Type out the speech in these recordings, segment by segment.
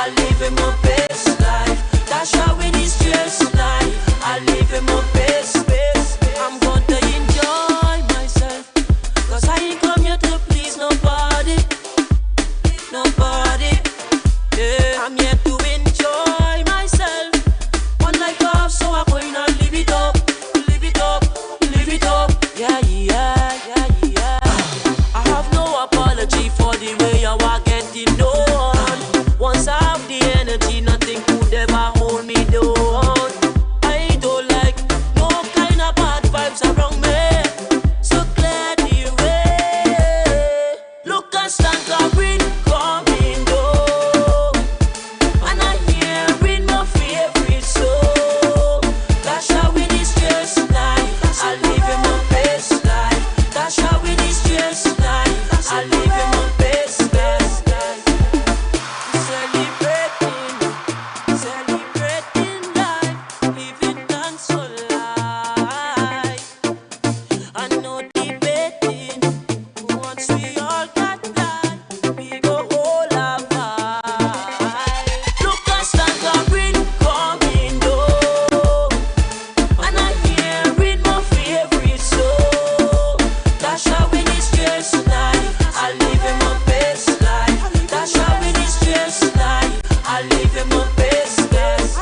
I live in my best life. That's how it is just life. I live in my best. I'm gonna enjoy myself, cause I ain't come here to please nobody. Nobody. Yeah, I'm here to enjoy myself. One life off, so I'm going to live it up. Live it up, live it up. Yeah, yeah, yeah, yeah. I have no apology for the way I was getting on. Once I have the energy, nothing could ever hold me down. I don't like no kind of bad vibes around me. So clear the way. Look and stand covering, coming down. And I hearing my favorite song. That's how it is just life. I live in my best life. That's how it is just life. I live in my best life. Celebrating life, living dance for life. And no debating. Once we all got life, we go all our vibe. Look and stand covering, coming down. And I hearing my favorite song. That's how it is just life. I live in my best life. That's how it is just life. I live in my best life.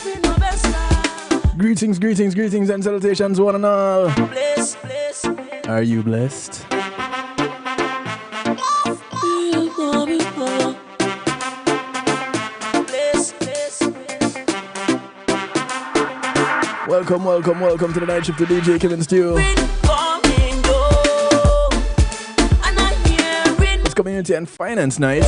Living my best life. Greetings, greetings, greetings, and salutations, one and all. Bless, bless, Are you blessed? bless, bless. Welcome, welcome, welcome to the night shift to DJ Kevin Stew. Coming down. And I hearing It's Community and Finance Night.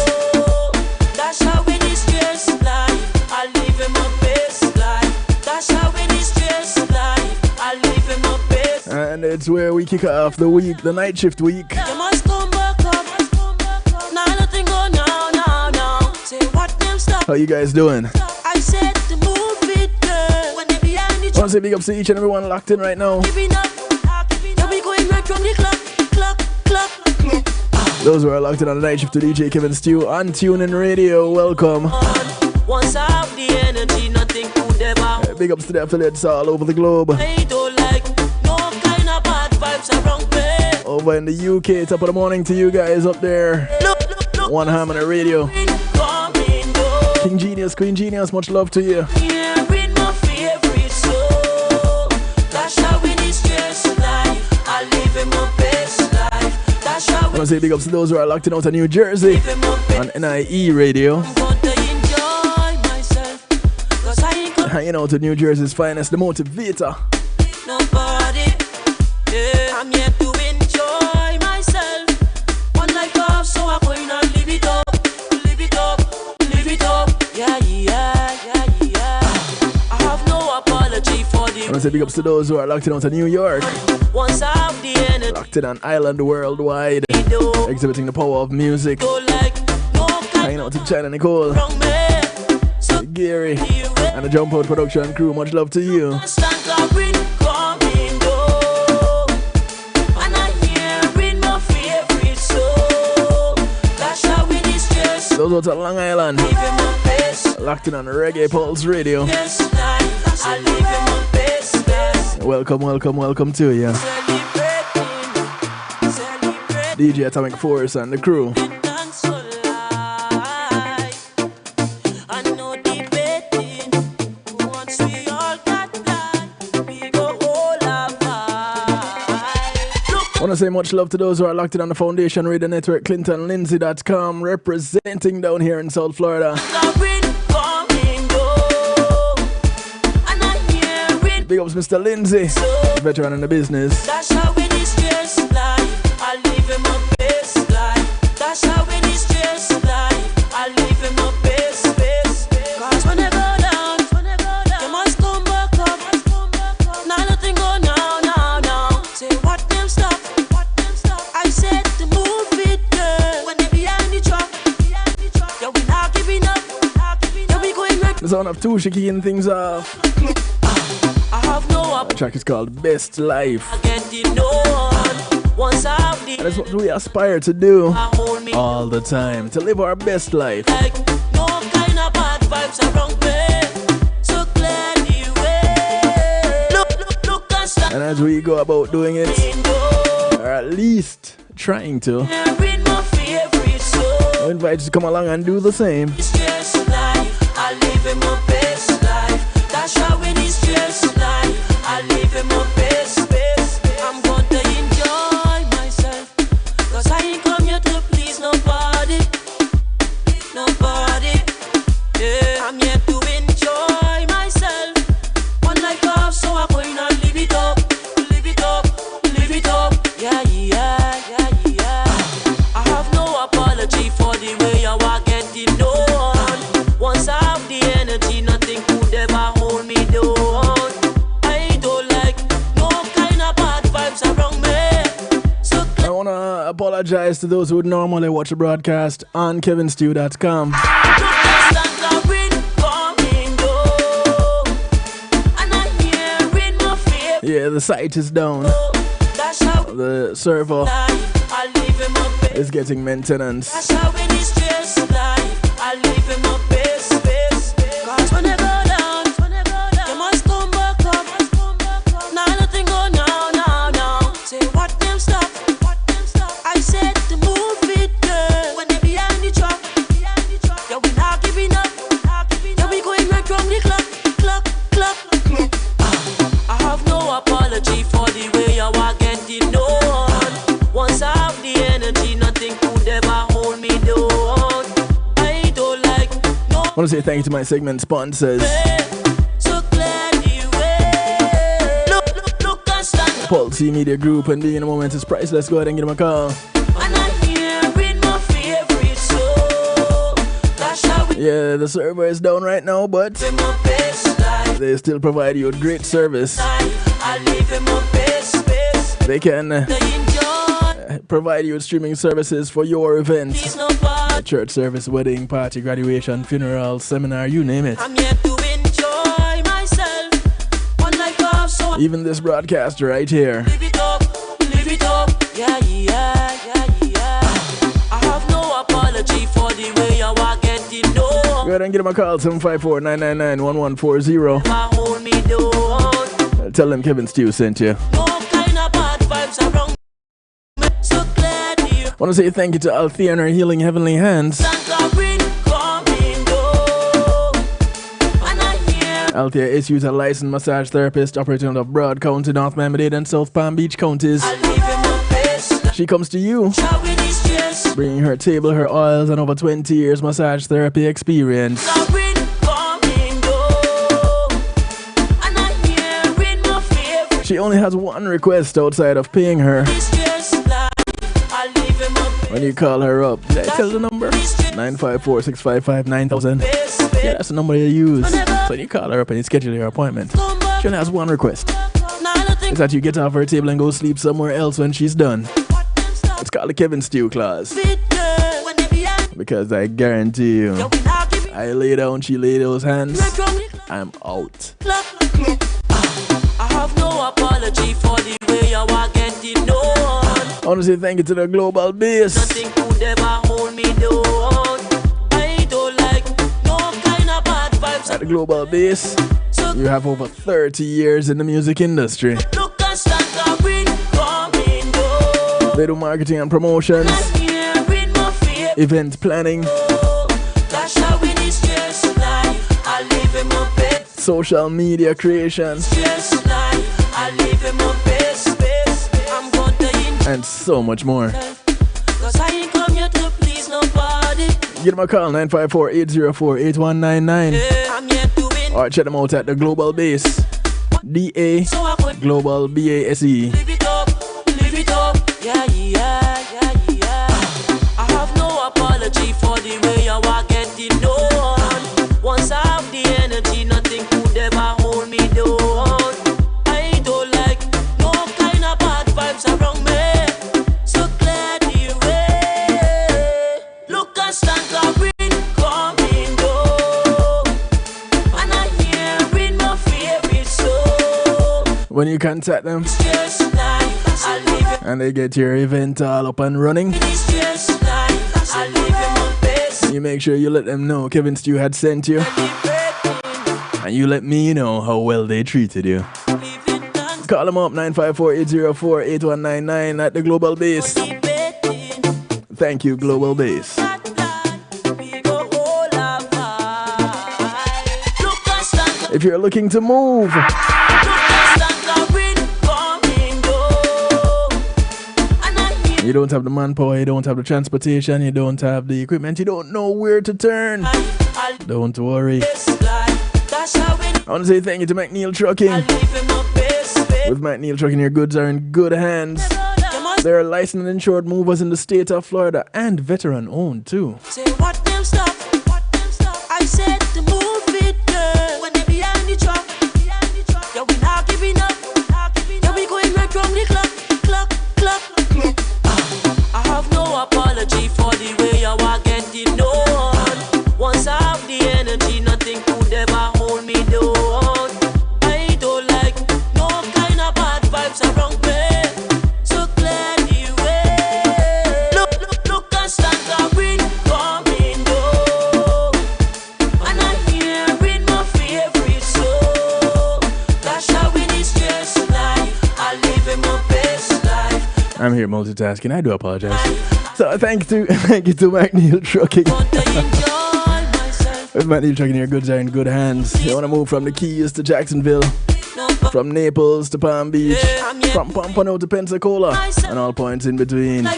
that's how it is just life. I live in my best life. That's how it is just life. I live in my best. And it's where we kick off the week, the night shift week. You must come back up. Now nothing go now. Say what them stop. How you guys doing? I said to move it, girl. When they behind the I want to say big ups to each and everyone locked in right now. giving up. Now we going right from the clock. Those who are locked in on the night shift to DJ Kevin Stew on TuneIn Radio, welcome. Once I have the energy, nothing could ever. Big ups to the affiliates all over the globe. I don't like no kind of bad vibes around me. Over in the UK, top of the morning to you guys up there. Look, One Harmony Radio. coming down. King Genius, Queen Genius, much love to you. Hearing my favorite song. That's how it is just life. I live in my best life. That's how I want to say big ups to those who are locked in out of New Jersey live in my best. on NIE Radio. I'm gonna enjoy myself, cause I ain't got Hanging out to New Jersey's finest, the motivator. nobody. Yeah, I'm here to enjoy myself. One life off, so I'm going to live it up. Live it up, live it up. Yeah, yeah, yeah, yeah. I have no apology for I the want to say big ups to those who are locked in out of New York. once I have the energy. Locked in on Island worldwide. Don't Exhibiting the power of music. like no Hanging kind out to China Nicole, from me. So Gary, you and the Jump Out production crew. Much love to you. stand covering, coming down. And I hearing my favorite song. That's how it is just Those out of Long Island, living my best. locked in on Reggae Pulse Radio. Just life. I live in my best life. Welcome, welcome, welcome to you. Celebrating DJ Atomic Force and the crew. dance for life. And no debating. Once we all got life, we go all our vibe. Look, Want to say much love to those who are locked in on the Foundation Radio Network, ClintonLindsay.com, representing down here in South Florida. covering, coming down. And I hearing Big ups, Mr. Lindsay, veteran in the business. that's how it is just life. I live in my best life. That's how it is just life. I live in my best. Cause when I go down, you must come back up. Now nothing go now. Say what them stop. I said to move it, girl. When they behind the truck, yeah, we not giving up. Yeah, we going right. The sound of Tusha kicking things off. I have no The track is called Best Life. getting on. Once out the And that's what we aspire to do hold me all the time, to live our best life. like no kind of bad vibes around me. So clear the way. Look and stand And as we go about doing it, window. or at least trying to, Read my favorite song. I invite you to come along and do the same. It's just life. I live in my best life. That's how it is just life. I live in my best. I'm gonna enjoy myself. Cause I ain't come here to please nobody. Nobody. Yeah, I'm here to enjoy myself. One life off, so I'm going to live it up. Live it up. Live it up. Yeah, yeah, yeah, yeah. I have no apology for the way I walk getting on. Once I have the energy, nothing could ever hold me down. I don't like no kind of bad vibes around me. So I want to apologize to those who would normally watch the broadcast on kevinstew.com. Yeah, the site is down. The server is getting maintenance. That's how it is just life. I live in my best. Cause when I go down, you must come back up. Now nothing go now. Say what them stop. I said to move it, girl. When they behind the truck, yeah, we not giving up. Yeah, we going right from the clock. I have no apology for the way I walk getting on. Once I have the energy, nothing could ever hold me down. I don't like no I want to say thank you to my segment sponsors, way. So clear the way. Look and stand up. Pulse Media Group, and Being a Moment is Priceless. Go ahead and give them a call. And I'm here with my favorite song. That's how we Yeah, the server is down right now, but live my best life. they still provide you with great service. I live in my best. They can To enjoy. provide you with streaming services for your events. Please nobody. Church service, wedding, party, graduation, funeral, seminar, you name it. I'm here to enjoy myself. One life off, so I Even this broadcast right here. live it up. Yeah, yeah, yeah, yeah. I have no apology for the way I walk getting on. Go ahead and give them a call, 754-999-1140. Never hold me down. Tell them Kevin Stew sent you. No kind of bad vibes around me. So glad you I want to say thank you to Althea and her Healing Heavenly Hands. coming down. And I hear Althea is a licensed massage therapist operating out of Broad County, North Miami-Dade, and South Palm Beach counties. I live in my best. She comes to you, How it is just bringing her table, her oils, and over 20 years massage therapy experience. coming down. And I hear in my favorite. She only has one request outside of paying her. It's just like I live in my When you call her up, did I tell the number? 954-655-9000. best. Yeah, that's the number you use. So when you call her up and you schedule your appointment, Come back. she only has one request. Now nothing. It's that you get off her table and go sleep somewhere else when she's done. What them stop It's called the Kevin Stew clause. it, girl. When they behind. Because I guarantee you, Yeah, we not giving. I lay down, she lay those hands, Right from the clock. I'm out. I have no apology for the way I walk getting on. I want to say thank you to the Global Base. Nothing could ever hold me down. I don't like no kind of bad vibes. At the Global Base, So you have over 30 years in the music industry. look and stand coming down. They do marketing and promotions, And here in my fear. event planning, That's how it is just like I live in my best. social media creation, Just like I live in my best. I'm gonna enjoy. and so much more. Cause I ain't come here to please nobody. Give them a call, 954-804-8199. Yeah, I'm here to win. Or check them out at the Global Base. DA So I could Global BASE. live it up. Yeah, yeah, yeah, yeah. I have no apology for the way I walk getting on. Once I have the energy, nothing could ever hold me down. I don't like no kind of bad vibes around me. So clear the way. Look and stand coming down. And I hear in my favorite song. When you contact them, Just like I live in and they get your event all up and running. You make sure you let them know Kevin Stew had sent you, and you let me know how well they treated you. Call them up 954-804-8199 at the Global Base. Thank you, Global Base. If you're looking to move, you don't have the manpower, you don't have the transportation, you don't have the equipment, you don't know where to turn, don't worry. I want to say thank you to McNeil Trucking. With McNeil Trucking, your goods are in good hands. They're licensed and insured movers in the state of Florida and veteran owned too. Say what them stop, I said to move it, girl. When they behind the truck, yeah, we not giving up, yeah, we going right from the clock. I have no apology for the way I was getting on. Once I have the energy, nothing could ever hold me down. I don't like no kind of bad vibes around me. So clear the way. Look and start the wind coming down. And I'm hearing my favorite song. That's how it is just life. I live in my best life. I'm here multitasking, I do apologize. So thank you to McNeil Trucking. With McNeil Trucking, your goods are in good hands. You want to move from the Keys to Jacksonville, from Naples to Palm Beach, from Pompano to Pensacola, and all points in between. So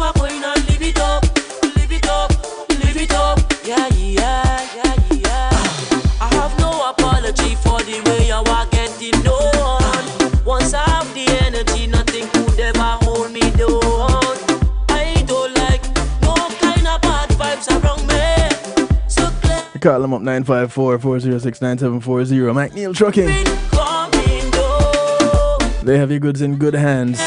I'm going to live it up. Yeah. I have no apology for the way I was getting on. Once I have the energy, nothing could ever hold me down. I don't like no kind of bad vibes around me. So Call them up 954-406-9740. McNeil Trucking. They have your goods in good hands.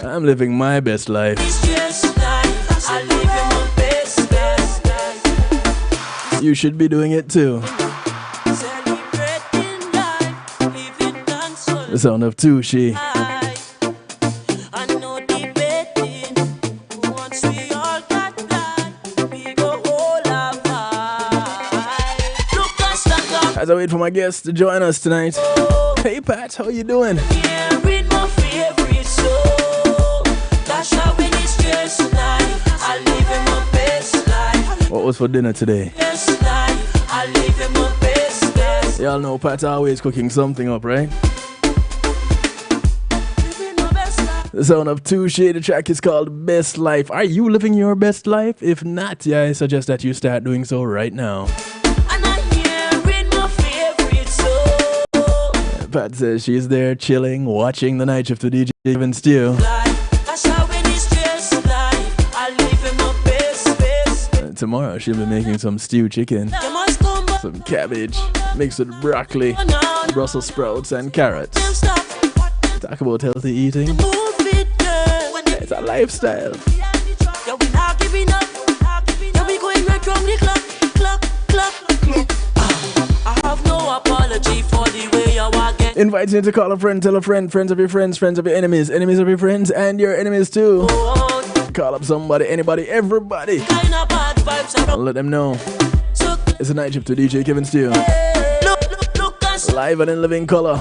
I'm living my best life. You should be doing it too. The sound of Tushi. As I wait for my guests to join us tonight. Hey Pat, how you doing? What was for dinner today? Y'all know Pat's always cooking something up, right? The sound of Touche, the track is called Best Life. Are you living your best life? If not, yeah, I suggest that you start doing so right now. Pat says she's there chilling, watching the night shift with DJ Kevin Stew. Tomorrow she'll be making some stewed chicken, some cabbage mixed with broccoli, Brussels sprouts and carrots. Talk about healthy eating. It's a lifestyle. I have no apology for the way I walk. Invite you to call a friend, tell a friend, friends of your friends, friends of your enemies, enemies of your friends, and your enemies too. Call up somebody, anybody, everybody. Let them know. It's a night shift to DJ Kevin Steele. Live and in living color.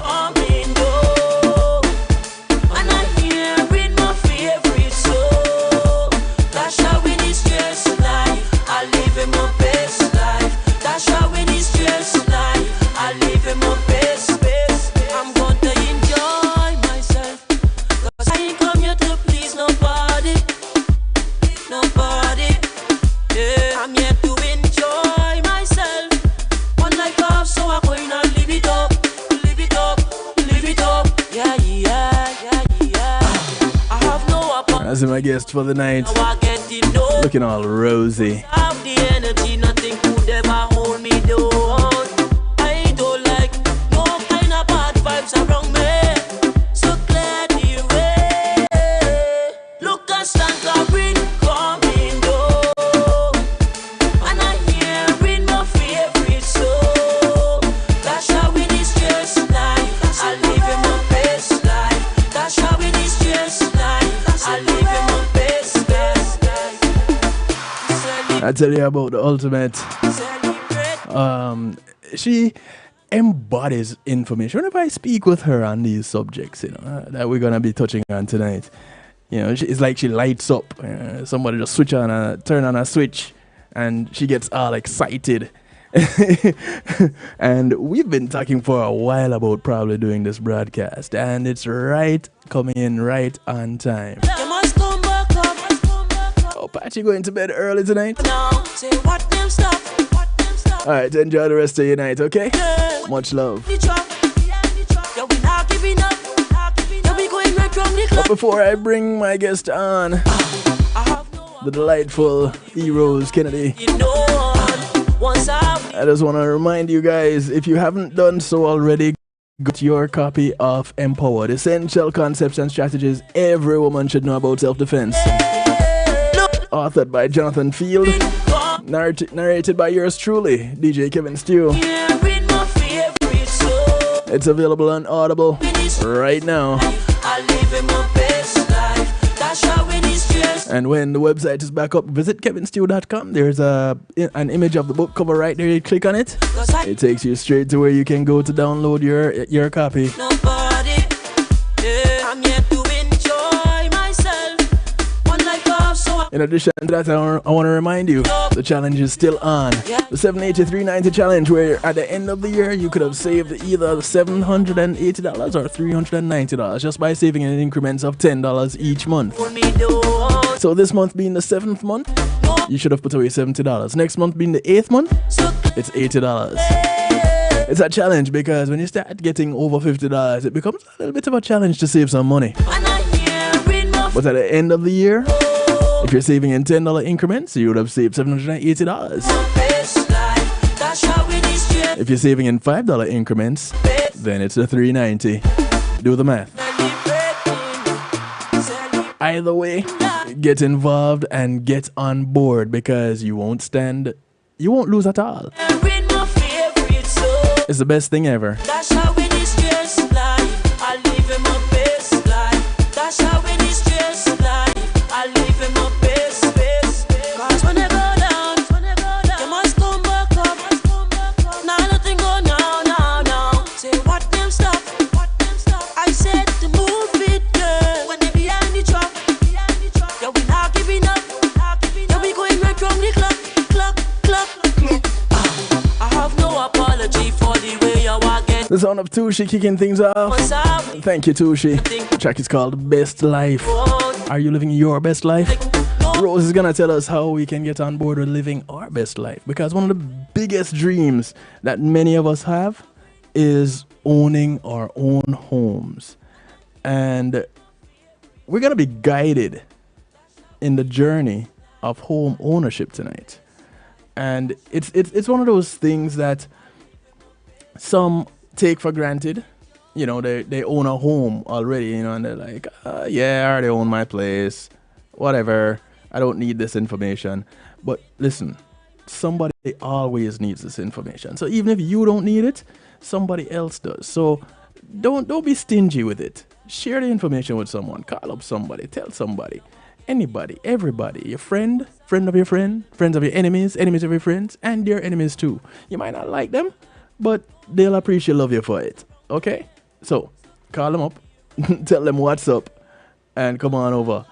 As my guest for the night, looking all rosy. That's I tell you about the ultimate. She embodies information. Whenever I speak with her on these subjects, that we're gonna be touching on tonight, it's like she lights up. Somebody just turn on a switch, and she gets all excited. And we've been talking for a while about probably doing this broadcast, and it's coming in right on time. Oh, Patchy going to bed early tonight? Alright, enjoy the rest of your night, okay? Much love. But before I bring my guest on, the delightful E. Rose Kennedy, I just want to remind you guys, if you haven't done so already, get your copy of Empowered, Essential Concepts and Strategies Every Woman Should Know About Self-Defense. Authored by Jonathan Field, narrated by yours truly, DJ Kevin Stew. It's available on Audible right now. And when the website is back up, visit kevinstew.com. There's an image of the book cover right there. You click on it. It takes you straight to where you can go to download your copy. In addition to that, I want to remind you, the challenge is still on. The 783.90 challenge, where at the end of the year, you could have saved either $780 or $390 just by saving in increments of $10 each month. So this month being the 7th month, you should have put away $70. Next month being the 8th month, it's $80. It's a challenge because when you start getting over $50, it becomes a little bit of a challenge to save some money. But at the end of the year, if you're saving in $10 increments, you would have saved $780. If you're saving in $5 increments, then it's the $390. Do the math. Either way, get involved and get on board, because you won't lose at all. It's the best thing ever. The sound of Tushi kicking things off. Thank you, Tushi. The track is called Best Life. Are you living your best life? Rose is gonna tell us how we can get on board with living our best life, because one of the biggest dreams that many of us have is owning our own homes. And we're gonna be guided in the journey of home ownership tonight. And it's one of those things that some take for granted. They own a home already, and they're like, yeah, I already own my place, whatever, I don't need this information. But listen, somebody always needs this information. So even if you don't need it, somebody else does. So don't be stingy with it. Share the information with someone. Call up somebody, tell somebody, anybody, everybody, your friend of your friend, friends of your enemies, enemies of your friends, and your enemies too. You might not like them, but they'll appreciate love you for it. Okay? So, call them up, tell them what's up, and come on over.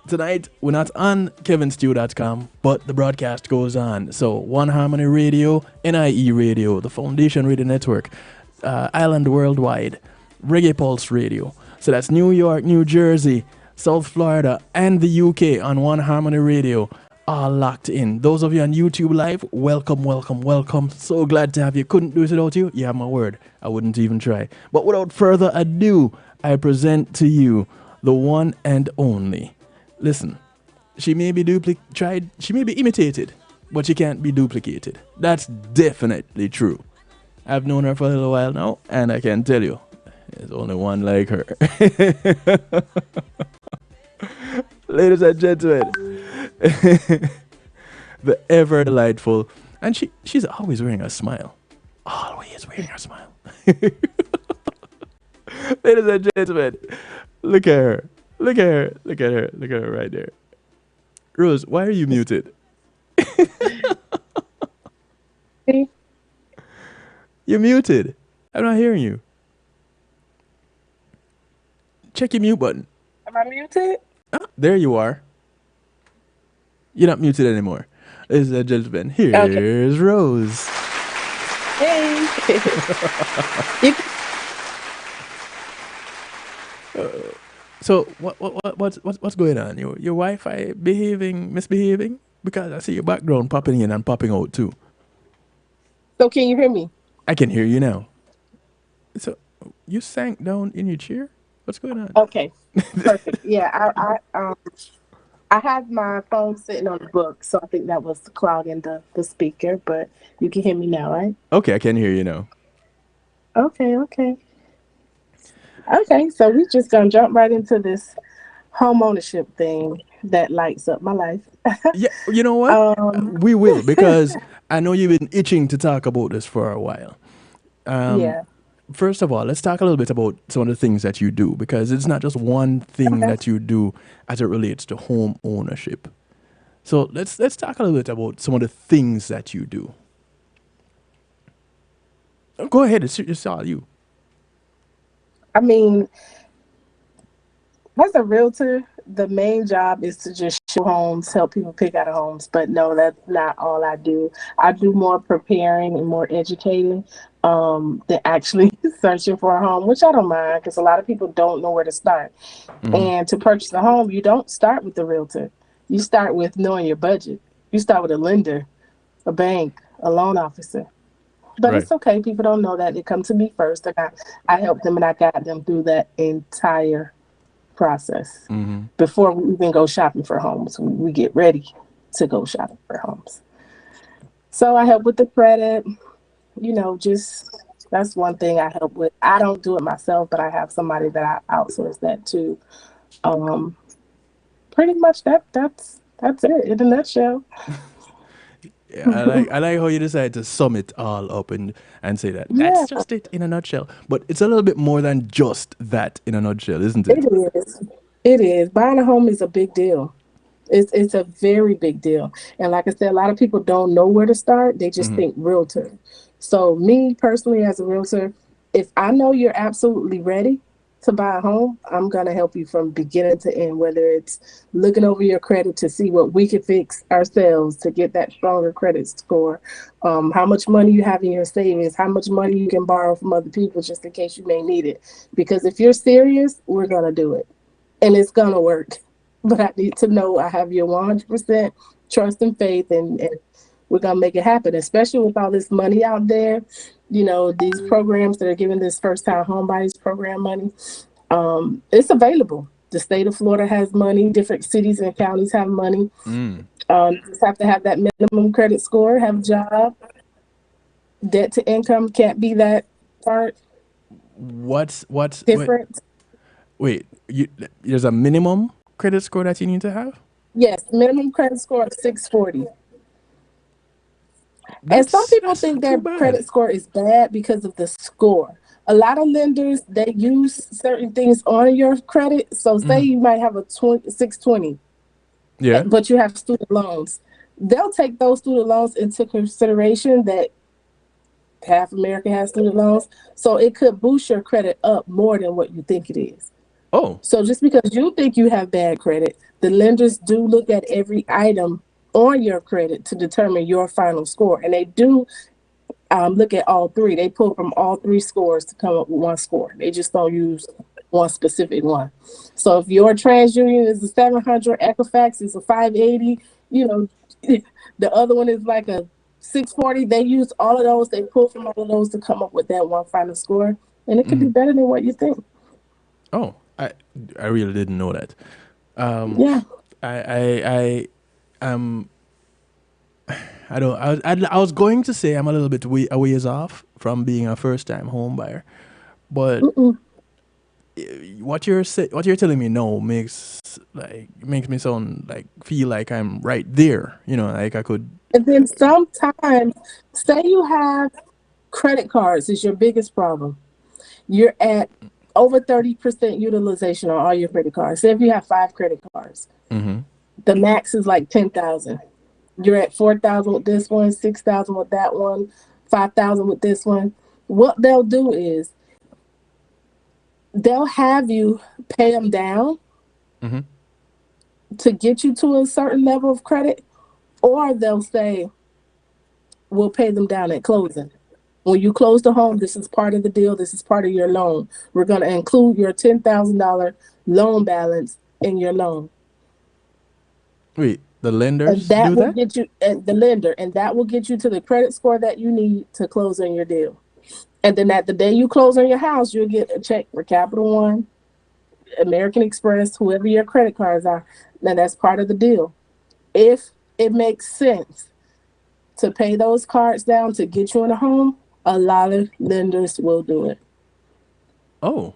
Tonight, we're not on kevinstew.com, but the broadcast goes on. So, One Harmony Radio, NIE Radio, the Foundation Radio Network, Island Worldwide, Reggae Pulse Radio. So that's New York, New Jersey, South Florida, and the UK on One Harmony Radio. All locked in. Those of you on YouTube Live, welcome, welcome, welcome. So glad to have you. Couldn't do it without you. You have my word. I wouldn't even try. But without further ado, I present to you the one and only. Listen, she may be she may be imitated, but she can't be duplicated. That's definitely true. I've known her for a little while now, and I can tell you, there's only one like her. Ladies and gentlemen, the ever delightful, and she's always wearing a smile. Always wearing a smile. Ladies and gentlemen, look at her. Look at her. Look at her. Look at her right there. Rose, why are you muted? You're muted. I'm not hearing you. Check your mute button. Am I muted? Ah, there you are. You're not muted anymore. Ladies and gentlemen, Okay. here's Rose. Hey. You- So what's going on? Your Wi-Fi misbehaving? Because I see your background popping in and popping out too. so can you hear me? I can hear you now. So you sank down in your chair? What's going on? Okay. Perfect. Yeah, I had my phone sitting on the book, so I think that was clogging the speaker, but you can hear me now, right? Okay, I can hear you now. Okay, okay. Okay, so we just gonna jump right into this home ownership thing that lights up my life. Yeah, you know what? um, We will, because I know you've been itching to talk about this for a while. yeah. First of all, let's talk a little bit about some of the things that you do, because it's not just one thing Okay. that you do as it relates to home ownership. So let's talk a little bit about some of the things that you do. Go ahead, it's all you. I mean, as a realtor, the main job is to just show homes, help people pick out of homes. But no, that's not all I do. I do more preparing and more educating than actually searching for a home, which I don't mind because a lot of people don't know where to start. Mm-hmm. And to purchase a home, you don't start with the realtor. You start with knowing your budget. You start with a lender, a bank, a loan officer. But Right. it's okay. People don't know that. They come to me first, and I help them and I guide them through that entire process Mm-hmm. before we even go shopping for homes. We get ready to go shopping for homes. So I help with the credit, just that's one thing I help with. I don't do it myself, but I have somebody that I outsource that to. Um, Pretty much that's it in a nutshell. Yeah, I like how you decide to sum it all up and say that Yeah, that's just it in a nutshell. But it's a little bit more than just that in a nutshell, isn't it? it is. It is. Buying a home is a big deal. It's a very big deal. And like I said, a lot of people don't know where to start. They just Mm-hmm. think realtor. So me personally as a realtor, if I know you're absolutely ready to buy a home, I'm gonna help you from beginning to end, whether it's looking over your credit to see what we can fix ourselves to get that stronger credit score, how much money you have in your savings, how much money you can borrow from other people just in case you may need it. Because if you're serious, we're gonna do it and it's gonna work. But I need to know I have your 100% trust and faith, and we're gonna make it happen. Especially with all this money out there, these programs that are giving this first-time home buyers program money. It's available. The state of Florida has money. Different cities and counties have money. Mm. You just have to have that minimum credit score, have a job. Debt to income can't be that part What's different. wait, there's a minimum credit score that you need to have? Yes, minimum credit score of 640. And some people That's think not too their bad. credit score is bad because of the score. A lot of lenders they use certain things on your credit. So say Mm-hmm. you might have a 620, Yeah. but you have student loans. They'll take those student loans into consideration that half America has student loans. So it could boost your credit up more than what you think it is. Oh. So just because you think you have bad credit, the lenders do look at every item on your credit to determine your final score. And they do look at all three. They pull from all three scores to come up with one score. They just don't use one specific one. So if your TransUnion is a 700, Equifax is a 580, you know, the other one is like a 640. They use all of those. They pull from all of those to come up with that one final score. And it could be Mm-hmm. better than what you think. Oh, I really didn't know that. Um, Yeah. I um I don't I was going to say I'm a little bit a ways off from being a first time home buyer, but Mm-mm. what you're telling me now makes me sound like feel like I'm right there. Like I could. And then sometimes, say you have credit cards is your biggest problem. You're at over 30% utilization on all your credit cards. Say if you have 5 credit cards, Mm-hmm. the max is like 10,000. You're at 4,000 with this one, 6,000 with that one, 5,000 with this one. What they'll do is they'll have you pay them down Mm-hmm. to get you to a certain level of credit, or they'll say, we'll pay them down at closing. When you close the home, this is part of the deal. This is part of your loan. We're going to include your $10,000 loan balance in your loan. Wait, the And lenders that do will that? get you, and the lender, and that will get you to the credit score that you need to close on your deal. And then at the day you close on your house, you'll get a check for Capital One, American Express, whoever your credit cards are. Now that's part of the deal. If it makes sense to pay those cards down to get you in a home, a lot of lenders will do it. Oh,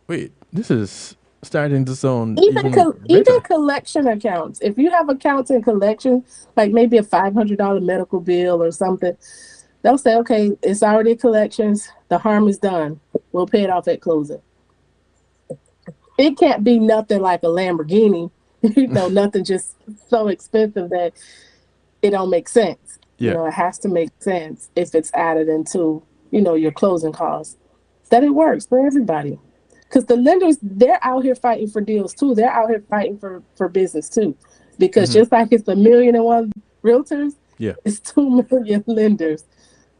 wait, this is starting to sound Even even even better. collection accounts. If you have accounts in collection, like maybe a $500 medical bill or something, they'll say, okay, it's already collections. The harm is done. We'll pay it off at closing. It can't be nothing like a Lamborghini, nothing just so expensive that it don't make sense. Yeah. It has to make sense if it's added into, your closing costs. That it works for everybody. Because the lenders, they're out here fighting for deals too. They're out here fighting for business too. Because Mm-hmm. just like it's 1,000,001 realtors, Yeah. it's 2 million lenders.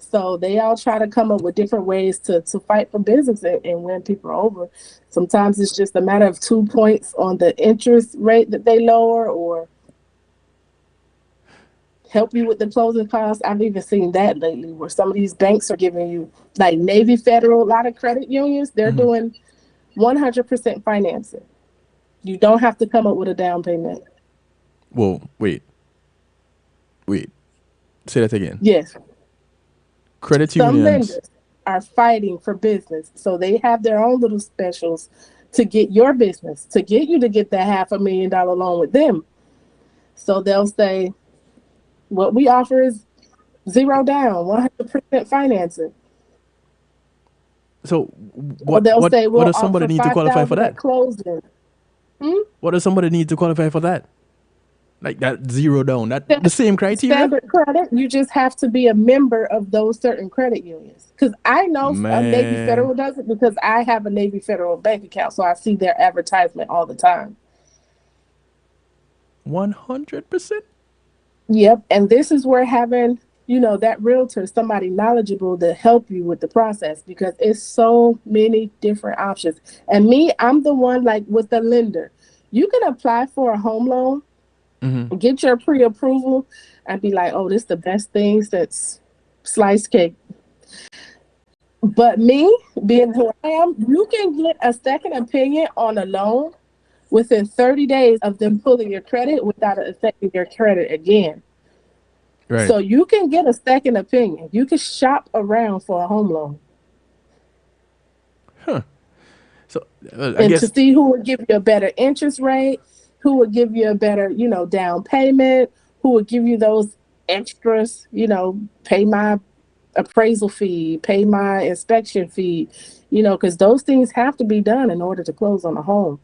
So they all try to come up with different ways to fight for business and win people over. Sometimes it's just a matter of 2 points on the interest rate that they lower, or help you with the closing costs. I've even seen that lately where some of these banks are giving you, like Navy Federal, a lot of credit unions, they're Mm-hmm. doing 100% financing. You don't have to come up with a down payment. Whoa, wait. Say that again. Yes, Credit some unions. lenders are fighting for business. So they have their own little specials to get your business, to get you to get that $500,000 loan with them. So they'll say, what we offer is zero down, 100% financing. So Or what they'll what say, what we'll does somebody offer need to qualify for 5,000 that? at closing. Hmm? What does somebody need to qualify for that? Like that zero down. That the same criteria? Standard credit, you just have to be a member of those certain credit unions. Because I know Navy Man, Federal does it because I have a Navy Federal bank account, so I see their advertisement all the time. 100%? Yep, and this is where having that realtor, somebody knowledgeable to help you with the process, because it's so many different options. And me, I'm the one, like with the lender. You can apply for a home loan, Mm-hmm. get your pre-approval, and be like, oh, this is the best thing since sliced cake. But me, being who I am, you can get a second opinion on a loan within 30 days of them pulling your credit without it affecting your credit again. Right. So you can get a second opinion. You can shop around for a home loan Huh. So I and to guess see who would give you a better interest rate, who would give you a better, down payment, who would give you those extras, pay my appraisal fee, pay my inspection fee, because those things have to be done in order to close on a home.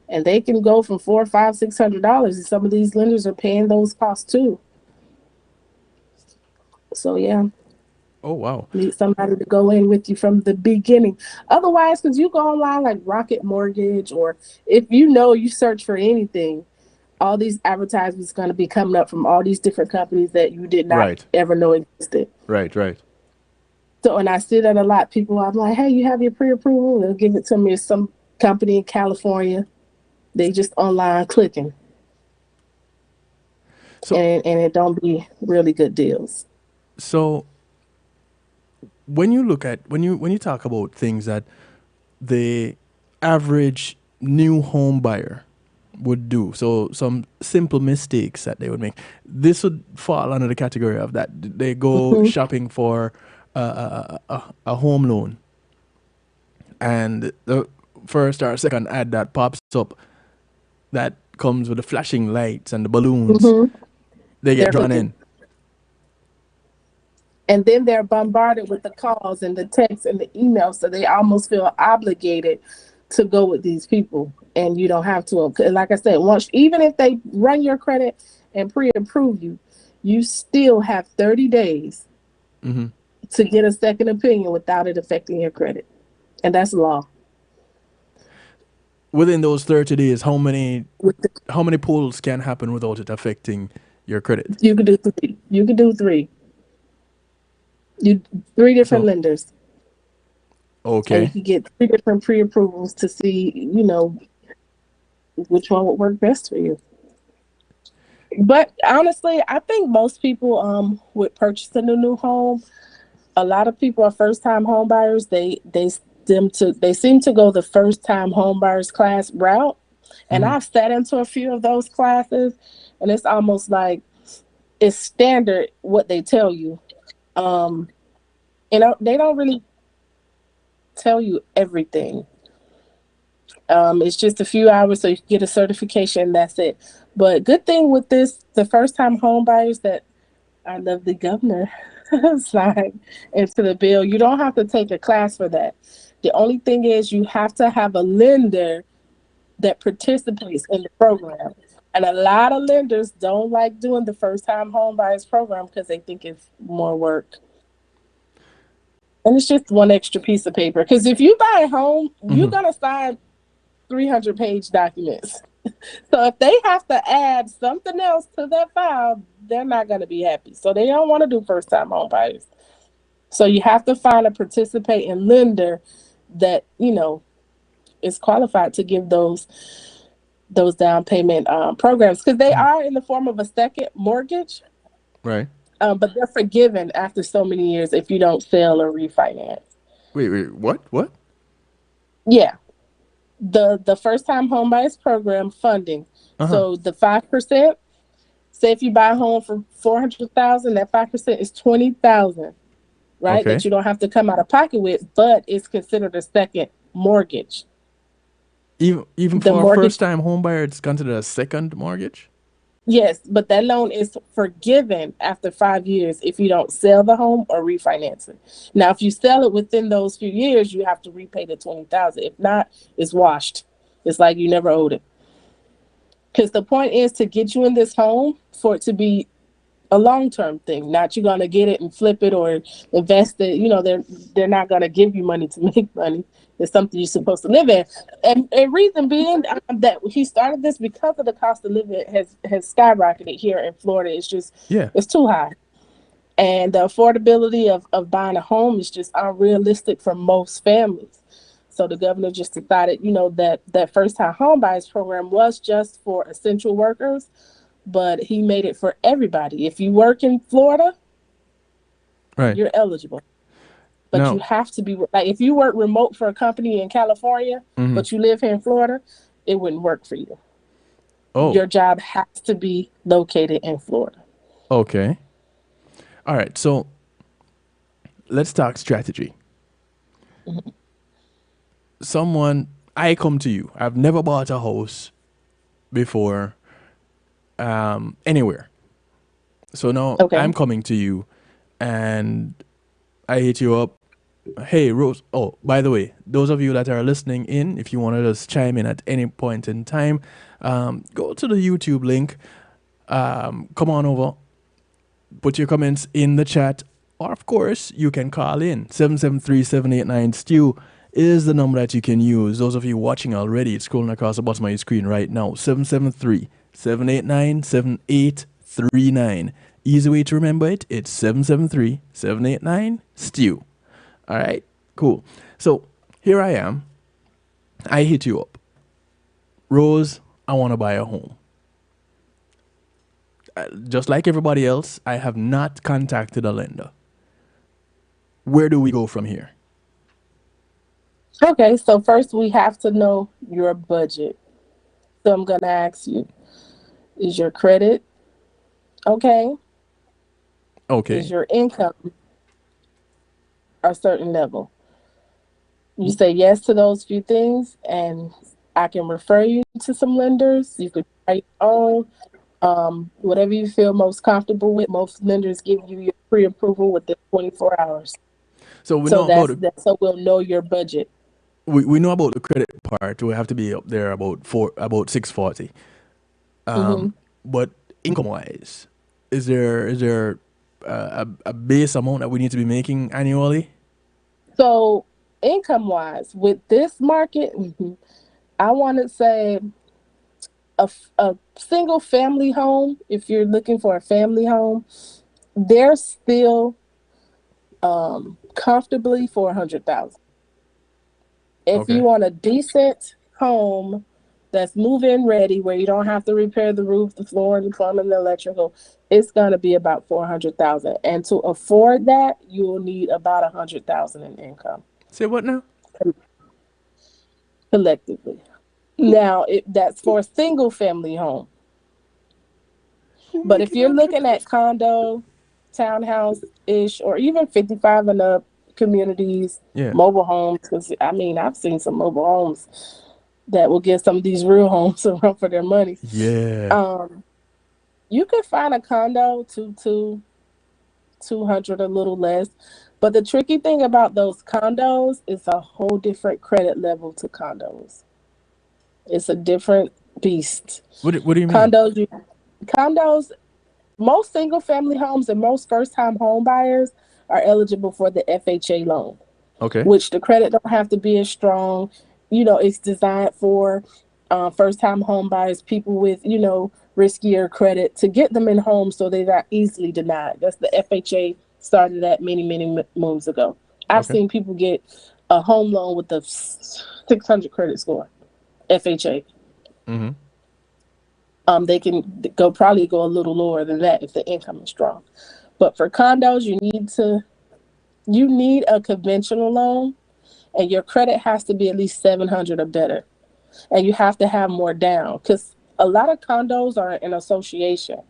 And they can go from $400, $500, $600, and some of these lenders are paying those costs too. So yeah, oh wow. need somebody to go in with you from the beginning. Otherwise, because you go online like Rocket Mortgage, or if you search for anything, all these advertisements going to be coming up from all these different companies that you did not Right. ever know existed. Right. So, and I see that a lot. People, I'm like, hey, you have your pre-approval? They'll give it to me. Some company in California. They just online clicking, So and it don't be really good deals. so when you look at when you talk about things that the average new home buyer would do, so some simple mistakes that they would make, this would fall under the category of that. They go Hmm. shopping for a home loan, and the first or second ad that pops up that comes with the flashing lights and the balloons, Hmm. they get They're drawn clicking. in. And then they're bombarded with the calls and the texts and the emails, so they almost feel obligated to go with these people. And you don't have to. Like I said, once, even if they run your credit and pre-approve you, you still have 30 days to get a second opinion without it affecting your credit. And that's law. Within those 30 days, how many pulls can happen without it affecting your credit? You could do three. You could do three. Three different lenders. Okay. And you can get three different pre-approvals to see, which one would work best for you. But honestly, I think most people would purchase a new home. A lot of people are first-time home buyers. They seem to go the first-time home buyers class route. And I've sat into a few of those classes, and it's almost like it's standard what they tell you. They don't really tell you everything. It's just a few hours so you can get a certification, and that's it. But good thing with this, the first-time home buyers that I love the governor signed into the bill, you don't have to take a class for that. The only thing is you have to have a lender that participates in the program. And a lot of lenders don't like doing the first-time home buyers program because they think it's more work. And it's just one extra piece of paper. Because if you buy a home, you're going to sign 300-page documents. So if they have to add something else to that file, they're not going to be happy. So they don't want to do first-time home buyers. So you have to find a participating lender that, is qualified to give those down payment programs, because they are in the form of a second mortgage. Right. But they're forgiven after so many years if you don't sell or refinance. Wait, what? Yeah. The first time home buyers program funding. So the 5%, say if you buy a home for $400,000, that 5% is $20,000, right? Okay. That you don't have to come out of pocket with, but it's considered a second mortgage. Even for a first time home buyer, it's considered a second mortgage? Yes, but that loan is forgiven after 5 years if you don't sell the home or refinance it. Now, if you sell it within those few years, you have to repay the $20,000. If not, it's washed. It's like you never owed it. Because the point is to get you in this home for it to be a long-term thing. Not you're going to get it and flip it or invest it. They're not going to give you money to make money. It's something you're supposed to live in. And reason being that he started this because of the cost of living has skyrocketed here in Florida. It's just, it's too high. And the affordability of buying a home is just unrealistic for most families. So the governor just decided, that first-time home buyers program was just for essential workers, but he made it for everybody. If you work in Florida, you're eligible. But you have to be, like, if you work remote for a company in California, but you live here in Florida, it wouldn't work for you. Oh. Your job has to be located in Florida. Okay. All right. So let's talk strategy. I come to you. I've never bought a house before anywhere. So now I'm coming to you and I hit you up. Hey, Rose. Oh, by the way, those of you that are listening in, if you want to just chime in at any point in time, go to the YouTube link. Come on over. Put your comments in the chat. Or, of course, you can call in. 773-789-STEW is the number that you can use. Those of you watching already, it's scrolling across the bottom of your screen right now. 773-789-7839. Easy way to remember it. It's 773-789-STEW. All right, cool. So here I am. I hit you up. Rose, I want to buy a home. Just like everybody else, I have not contacted a lender. Where do we go from here? Okay, so first we have to know your budget. So I'm going to ask you, is your credit okay? Okay. Is your income a certain level? You say yes to those few things, and I can refer you to some lenders. You could try your own, whatever you feel most comfortable with. Most lenders give you your pre-approval within 24 hours. So we'll know your budget. We know about the credit part. We have to be up there about 640. But income wise, is there a base amount that we need to be making annually? So income wise, with this market, I want to say a single family home. If you're looking for a family home, they're still comfortably 400,000. If Okay. you want a decent home that's move-in ready, where you don't have to repair the roof, the floor, the plumbing, the electrical, it's gonna be about 400,000. And to afford that, you will need about 100,000 in income Say what now? collectively. Now, that's for a single family home. But if you're looking at condo, townhouse ish, or even 55 and up communities, Yeah. mobile homes, because I mean, I've seen some mobile homes that will get some of these real homes a run for their money. Yeah. Um, you could find a condo to 200, a little less. But the tricky thing about those condos is a whole different credit level to condos. It's a different beast. What do you mean? Condos, most single family homes and most first time home buyers are eligible for the FHA loan, Okay. which the credit don't have to be as strong. It's designed for first time home buyers, people with, riskier credit, to get them in homes so they're not easily denied. That's the FHA started that many, many moons ago. I've Okay. seen people get a home loan with a 600 credit score, FHA. Mm-hmm. They can probably go a little lower than that if the income is strong. But for condos, you need a conventional loan, and your credit has to be at least 700 or better, and you have to have more down, because a lot of condos are an association.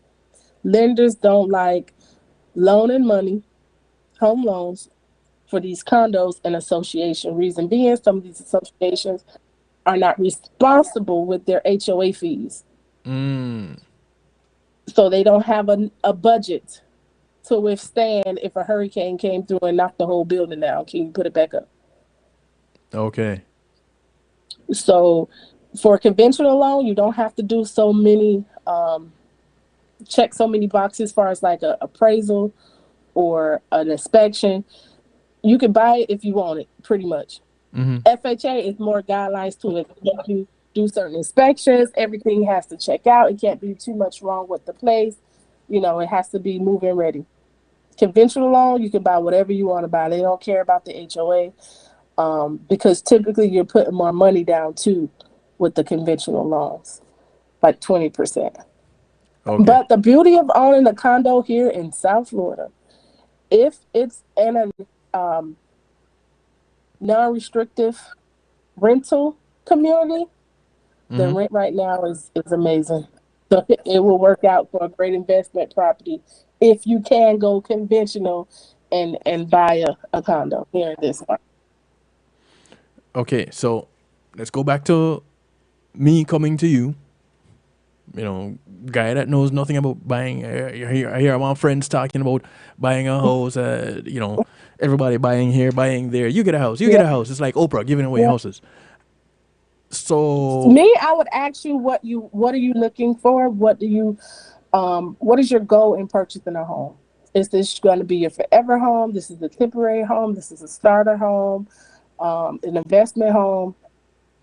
Lenders don't like loaning money, home loans, for these condos and association. Reason being, some of these associations are not responsible with their HOA fees, Mm. so they don't have a budget to withstand if a hurricane came through and knocked the whole building down. Can you put it back up? Okay. So for a conventional loan, you don't have to do so many check so many boxes as far as like a appraisal or an inspection. You can buy it if you want it, pretty much. Mm-hmm. FHA is more guidelines to it. Let you do certain inspections. Everything has to check out. It can't be too much wrong with the place. It has to be move-in ready. Conventional loan, you can buy whatever you want to buy. They don't care about the HOA, because typically you're putting more money down too with the conventional loans, like 20%. Okay. But the beauty of owning a condo here in South Florida, if it's in a non-restrictive rental community, the Mm-hmm. rent right now is amazing. So it will work out for a great investment property if you can go conventional and buy a condo here in this one. Okay. So let's go back to me coming to you. Guy that knows nothing about buying. I hear my friends talking about buying a house. Everybody buying here, buying there. You get a house. You get Yeah. a house. It's like Oprah giving away Yeah. houses. So Me, I would ask you what are you looking for? What is your goal in purchasing a home? Is this going to be your forever home? This is a temporary home. This is a starter home, an investment home.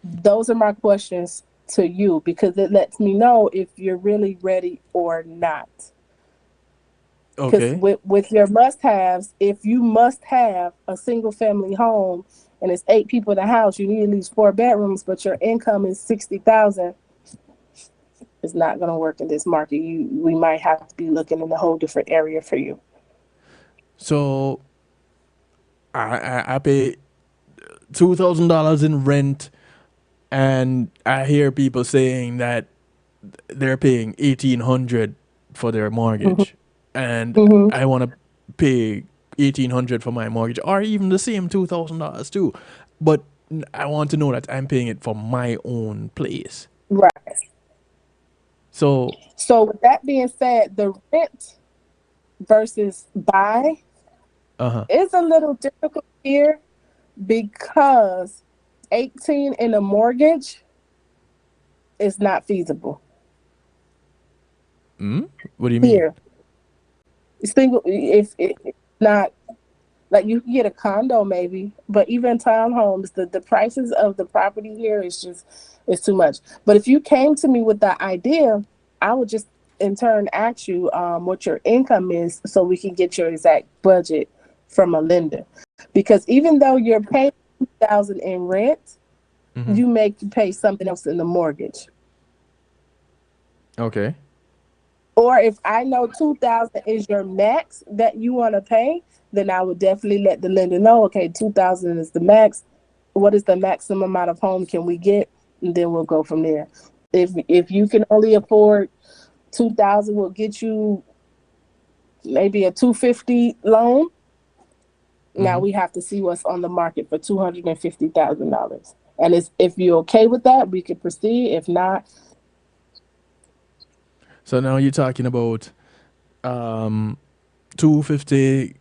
Those are my questions to you, because it lets me know if you're really ready or not. Because okay. with your must-haves, if you must have a single-family home and it's 8 people in the house, you need at least 4 bedrooms, but your income is 60,000. It's not going to work in this market. We might have to be looking in a whole different area for you. So I pay $2,000 in rent, and I hear people saying that they're paying 1,800 for their Mm-hmm. mortgage, and Mm-hmm. I want to pay 1,800 for my mortgage, or even the same $2,000 too. But I want to know that I'm paying it for my own place. Right. So So with that being said, the rent versus buy uh-huh. is a little difficult here, because 18 in a mortgage is not feasible. What do you mean? Here, single, if it, not like you can get a condo maybe, but even townhomes, the prices of the property here is just it's too much. But if you came to me with that idea, I would just in turn ask you what your income is so we can get your exact budget from a lender. Because even though you're paying 2,000 in rent, Mm-hmm. you may pay something else in the mortgage. Okay. Or if I know 2,000 is your max that you want to pay, then I would definitely let the lender know, okay, 2,000 is the max. What is the maximum amount of home can we get? And then we'll go from there. If you can only afford 2,000, we'll get you maybe a 250 loan. Now Mm-hmm. we have to see what's on the market for $250,000. And if you're okay with that, we can proceed. If not, So now you're talking about 250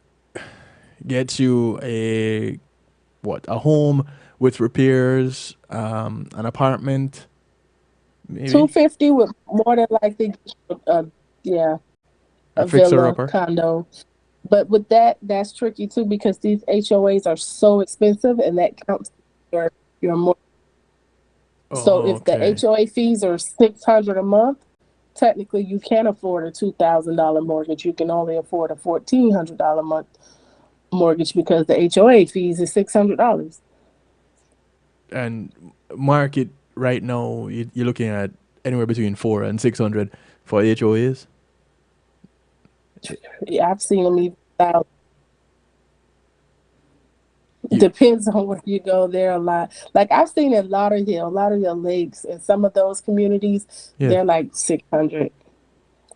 gets you a what? A home with repairs, an apartment, maybe 250 would more than likely get you yeah, a a fixer villa, upper. condo. But with that, that's tricky too because these HOAs are so expensive, and that counts your mortgage. So Oh, if the okay. HOA fees are 600 a month, technically you can't afford a $2,000 mortgage. You can only afford a $1,400 a month mortgage because the HOA fees is $600. And market right now, you're looking at anywhere between 400 and 600 for HOAs. Yeah, I've seen them even thousand. You, Depends on where you go. There are a lot. Like I've seen in Lauderdale Lakes, and some of those communities, yes. they're like 600.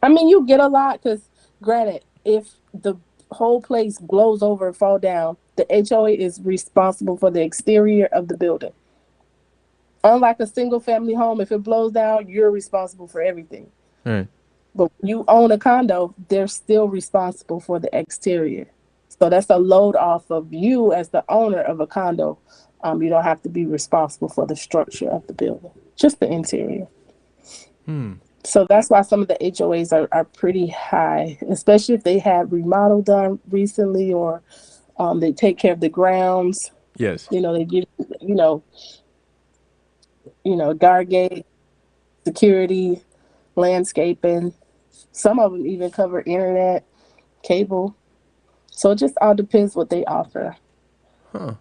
I mean, you get a lot because, granted, if the whole place blows over and fall down, the HOA is responsible for the exterior of the building. Unlike a single family home, if it blows down, you're responsible for everything. All right. But when you own a condo, they're still responsible for the exterior. So that's a load off of you as the owner of a condo. You don't have to be responsible for the structure of the building, just the interior. So that's why some of the HOAs are pretty high, especially if they have remodel done recently or they take care of the grounds. Yes. They give you know guard gate, security, landscaping. Some of them even cover internet, cable. So it just all depends what they offer. Huh.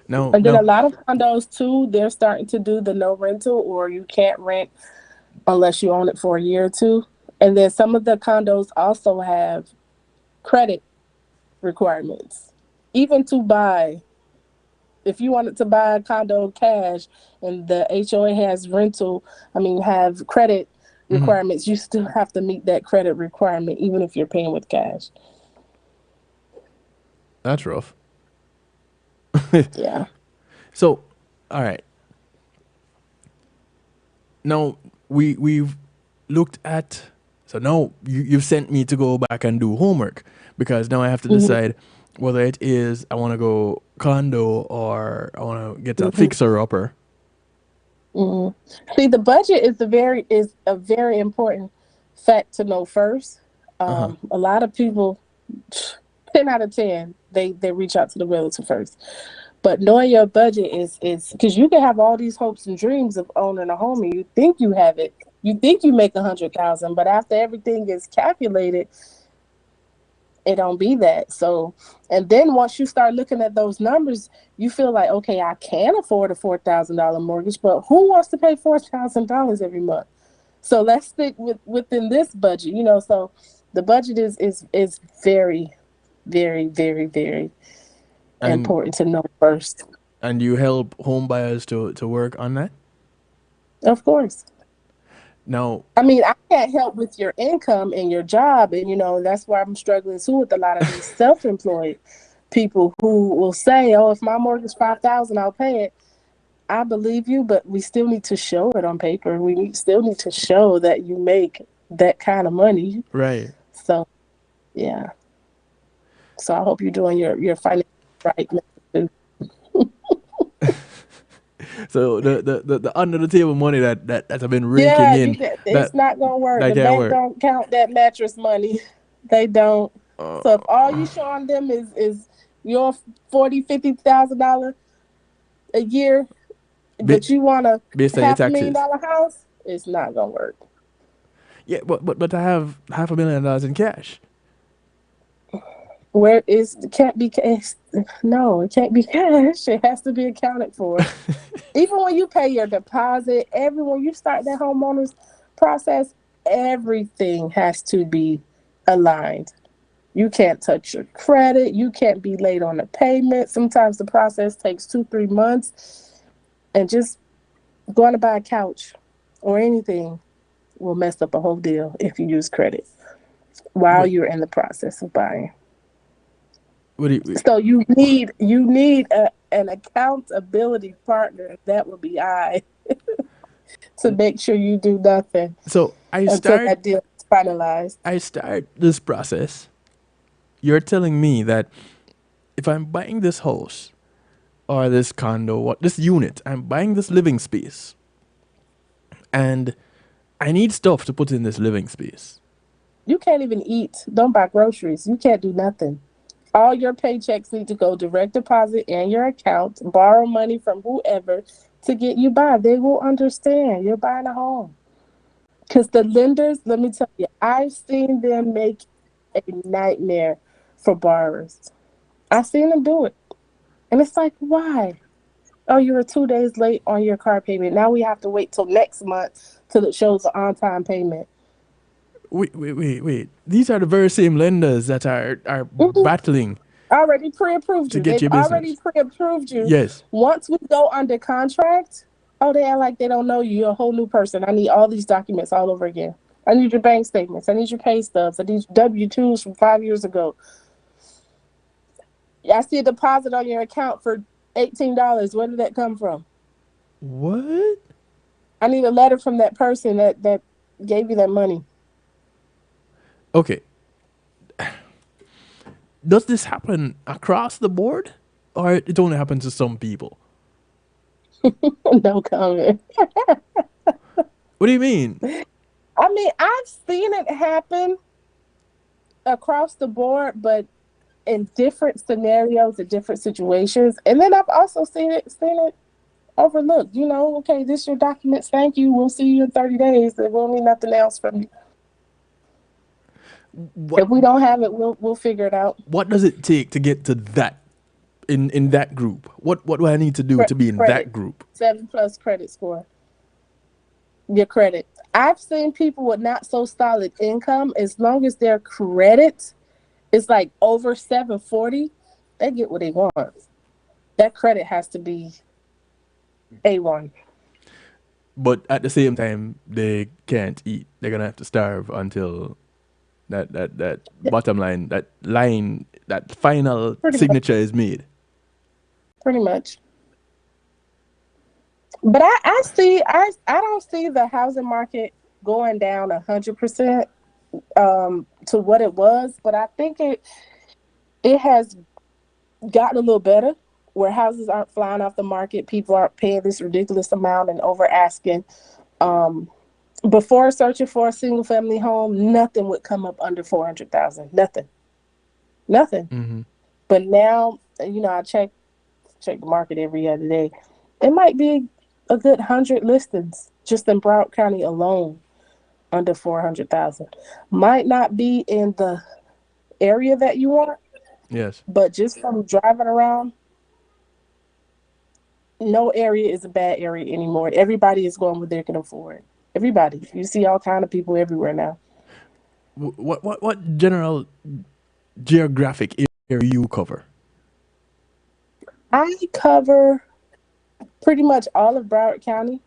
No, And then a no. lot of condos too, they're starting to do the no rental or you can't rent unless you own it for a year or two. And then some of the condos also have credit requirements. Even to buy, if you wanted to buy a condo cash and the HOA has have credit Hmm. requirements, you still have to meet that credit requirement even if you're paying with cash. That's rough. Yeah. So, all right. Now we've looked at. So now you've sent me to go back and do homework because now I have to Hmm. decide whether it is I want to go condo or I want to get a Hmm. fixer upper. Hmm. See, the budget is a very important fact to know first. Uh huh. A lot of people, 10 out of 10, they reach out to the realtor first. But knowing your budget is because you can have all these hopes and dreams of owning a home, and you think you have it. You think you make 100,000, but after everything is calculated, it don't be that. So, and then once you start looking at those numbers, you feel like, okay, I can afford a $4,000 mortgage, but who wants to pay $4,000 every month? So let's stick within this budget. So the budget is very, very, very, very And important to know first. you help home buyers to work on that. Of course. Now, I mean, I can't help with your income and your job, and that's why I'm struggling too with a lot of these self-employed people who will say, "Oh, if my mortgage 5,000, I'll pay it." I believe you, but we still need to show it on paper. Still need to show that you make that kind of money. right. So yeah. So I hope you're doing your finance right. So the under the table money that I've been raking Yeah, in, it's that not gonna work. that The can't bank work. don't count that mattress money. They don't. So if all you showing them is your $40,000-$50,000 a year, Ba- but you want a Based on your taxes. $500,000 house, it's not gonna work. Yeah, but I have $500,000 in cash. Where is can't be cash? No, it can't be cash. It has to be accounted for. Even when you pay your deposit, when you start that homeowners process, everything has to be aligned. You can't touch your credit. You can't be late on the payment. Sometimes the process takes 2-3 months, and just going to buy a couch or anything will mess up a whole deal if you use credit while Wait, you're in the process of buying. what do you, So you need an accountability partner. That would be I, to make sure you do nothing so until that deal is finalized. I start this process. You're telling me that if I'm buying this house or this condo, what this unit, I'm buying this living space, and I need stuff to put in this living space. You can't even eat. Don't buy groceries. You can't do nothing. All your paychecks need to go direct deposit in your account. Borrow money from whoever to get you by. They will understand you're buying a home. Because the lenders, let me tell you, I've seen them make a nightmare for borrowers. I've seen them do it. And it's like, why? Oh, you were 2 days late on your car payment. Now we have to wait till next month till it shows an on-time payment. Wait. These are the very same lenders that are Mhm. battling Already pre-approved to you. get They've your already business. pre-approved you. Yes. Once we go under contract, oh, they act like they don't know you. You're a whole new person. I need all these documents all over again. I need your bank statements. I need your pay stubs. I need W-2s from 5 years ago. I see a deposit on your account for $18. Where did that come from? What? I need a letter from that person that gave you that money. Okay. Does this happen across the board, or it only happens to some people? No comment. What do you mean? I mean, I've seen it happen across the board, but in different scenarios and different situations. And then I've also seen it overlooked. Okay, this your documents. Thank you. We'll see you in 30 days. And we'll need nothing else from you. What If we don't have it, we'll figure it out. what does it take to get to that in that group? What do I need to do to be in Credit, that group? 7+ credit score. Your credit. I've seen people with not so solid income. As long as their credit is like over 740, they get what they want. That credit has to be A1. But at the same time, they can't eat. They're gonna have to starve until that bottom line, that final Pretty much. signature is made. Pretty much. But I don't see the housing market going down 100% to what it was. But I think it has gotten a little better, where houses aren't flying off the market. People aren't paying this ridiculous amount and over asking. Before searching for a single family home, nothing would come up under 400,000. Nothing. Mm-hmm. But now, I check the market every other day. It might be a good 100 listings just in Broward County alone under 400,000. Might not be in the area that you want, Yes. but just from driving around, no area is a bad area anymore. Everybody is going what they can afford. Everybody. You see all kind of people everywhere now. What general geographic area you cover? I cover pretty much all of Broward County.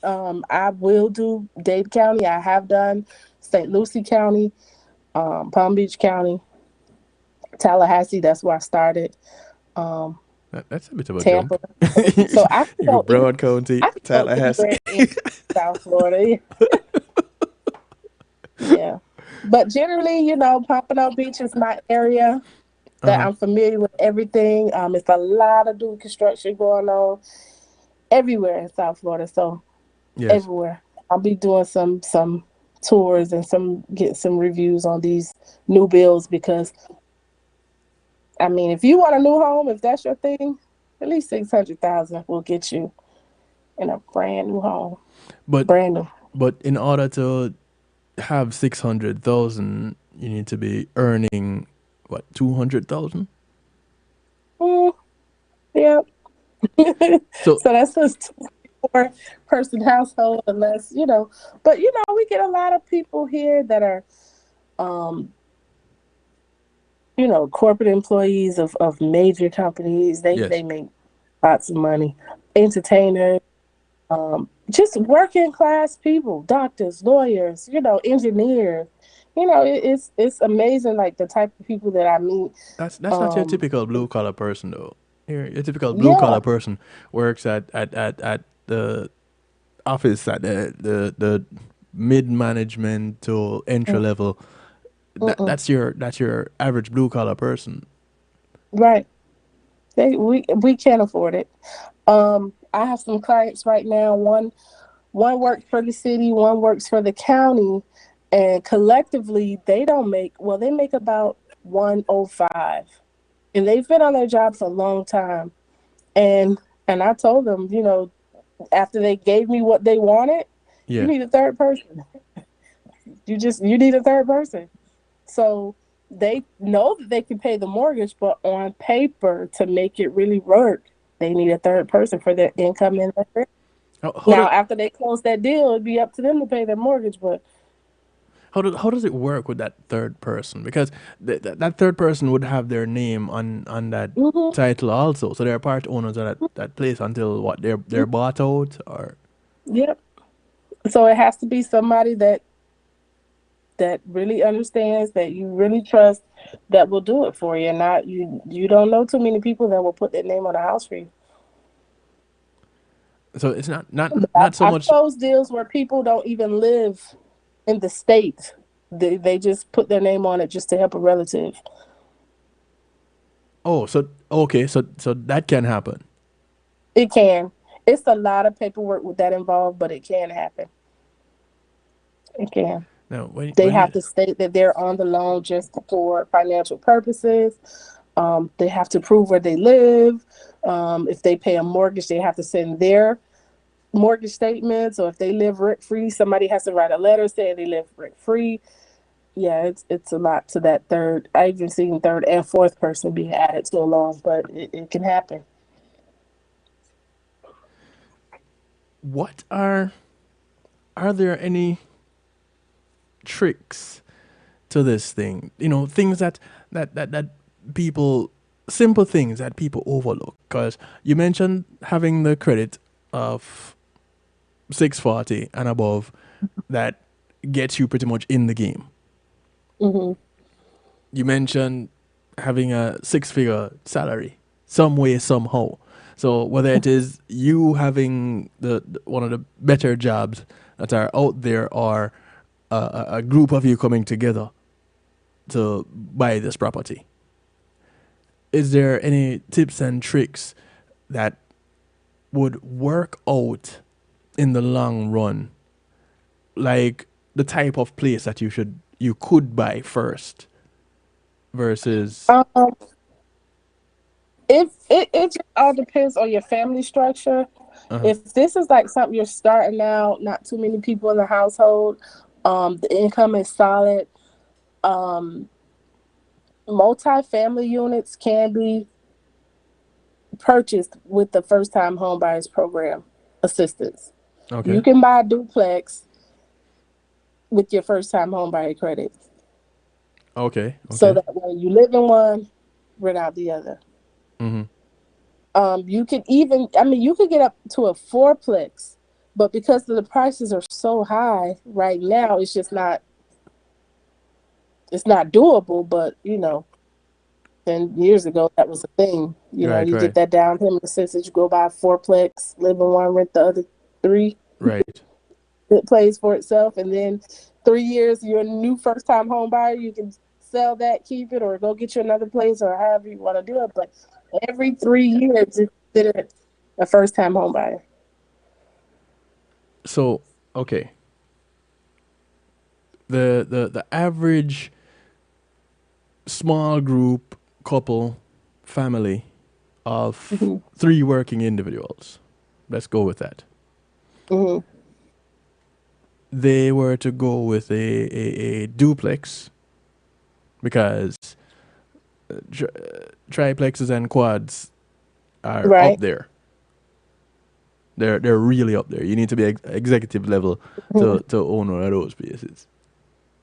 I will do Dade County. I have done St. Lucie County, Palm Beach County, Tallahassee. That's where I started. That's a bit of a Tampa. jump. So I You can go go Broward County, I can go Tallahassee. anywhere in South Florida. Yeah. But generally, Pompano Beach is my area that Uh-huh. I'm familiar with everything. It's a lot of new construction going on. everywhere in South Florida. So Yes. everywhere. I'll be doing some tours and get some reviews on these new builds because I mean, if you want a new home, if that's your thing, at least 600,000 will get you in a brand new home, But brand new. in order to have 600,000, you need to be earning what, 200,000? Mm, yeah. So So that's just 4 person household, unless you know. But you know, we get a lot of people here that are, um, you know, corporate employees of major companies. They yes, make lots of money. Entertainers, just working class people, doctors, lawyers, you know, engineers. You know, it's amazing, like the type of people that I meet. that's not your typical blue collar person though. Your typical blue Yeah. collar person works at the office at the mid management to entry level. Mm-mm. That's your average blue collar person. Right. We can't afford it. I have some clients right now. One works for the city, one works for the county, and collectively they don't make well. They make about 105, and they've been on their jobs a long time. And I told them, you know, after they gave me what they wanted, you Yeah. need a third person. You need a third person. So they know that they can pay the mortgage, but on paper, to make it really work, they need a third person for their income and their rent. How Now, does after they close that deal, it'd be up to them to pay their mortgage. But how does it work with that third person? Because that third person would have their name on that mhm, title also, so they're part owners of that place until what they're bought out or. yep. So it has to be somebody that really understands, that you really trust, that will do it for you. And not you don't know too many people that will put their name on a house for you. So it's I've, not so I've much. closed deals where people don't even live in the state. They just put their name on it just to help a relative. Oh, so okay, so that can happen. It can. It's a lot of paperwork with that involved, but it can happen. It can. Now They when have you to state that they're on the loan just for financial purposes. They have to prove where they live. If they pay a mortgage, they have to send their mortgage statements. Or if they live rent free, somebody has to write a letter saying they live rent free. Yeah, it's a lot to that third. I even seen third and fourth person being added to a loan, but it can happen. what are there any tricks to this thing? You know, things that people, simple things that people overlook. Because you mentioned having the credit of 640 and above, that gets you pretty much in the game. Hmm. You mentioned having a six-figure salary some way somehow. So whether it is you having one of the better jobs that are out there, or a group of you coming together to buy this property, is there any tips and tricks that would work out in the long run, like the type of place that you could buy first versus. Um, it just all depends on your family structure. Uh-huh. If this is like something you're starting out, not too many people in the household, the income is solid. Um, Multi-family units can be purchased with the first time home buyers program assistance. You Okay. can buy a duplex with your first time home buyer credit. Okay. So Okay. that way you live in one, rent out the other. Mm-hmm. You could even, I mean, you could get up to a fourplex, but because the prices are so high right now, it's not doable. But you know, 10 years ago, that was a thing. You know, Right. you get Right. that down payment assistance, you go buy a fourplex, live in one, rent the other three. Right. It plays for itself, and then 3 years, you're a new first time home buyer. You can sell that, keep it, or go get you another place, or however you want to do it. But every 3 years, it's considered a first time home buyer. So, okay. The average small group couple family of Mm-hmm. 3 working individuals. Let's go with that. Mm-hmm. They were to go with a duplex because triplexes and quads are up Right. there. They're really up there. You need to be executive level Mm-hmm. to own one of those places.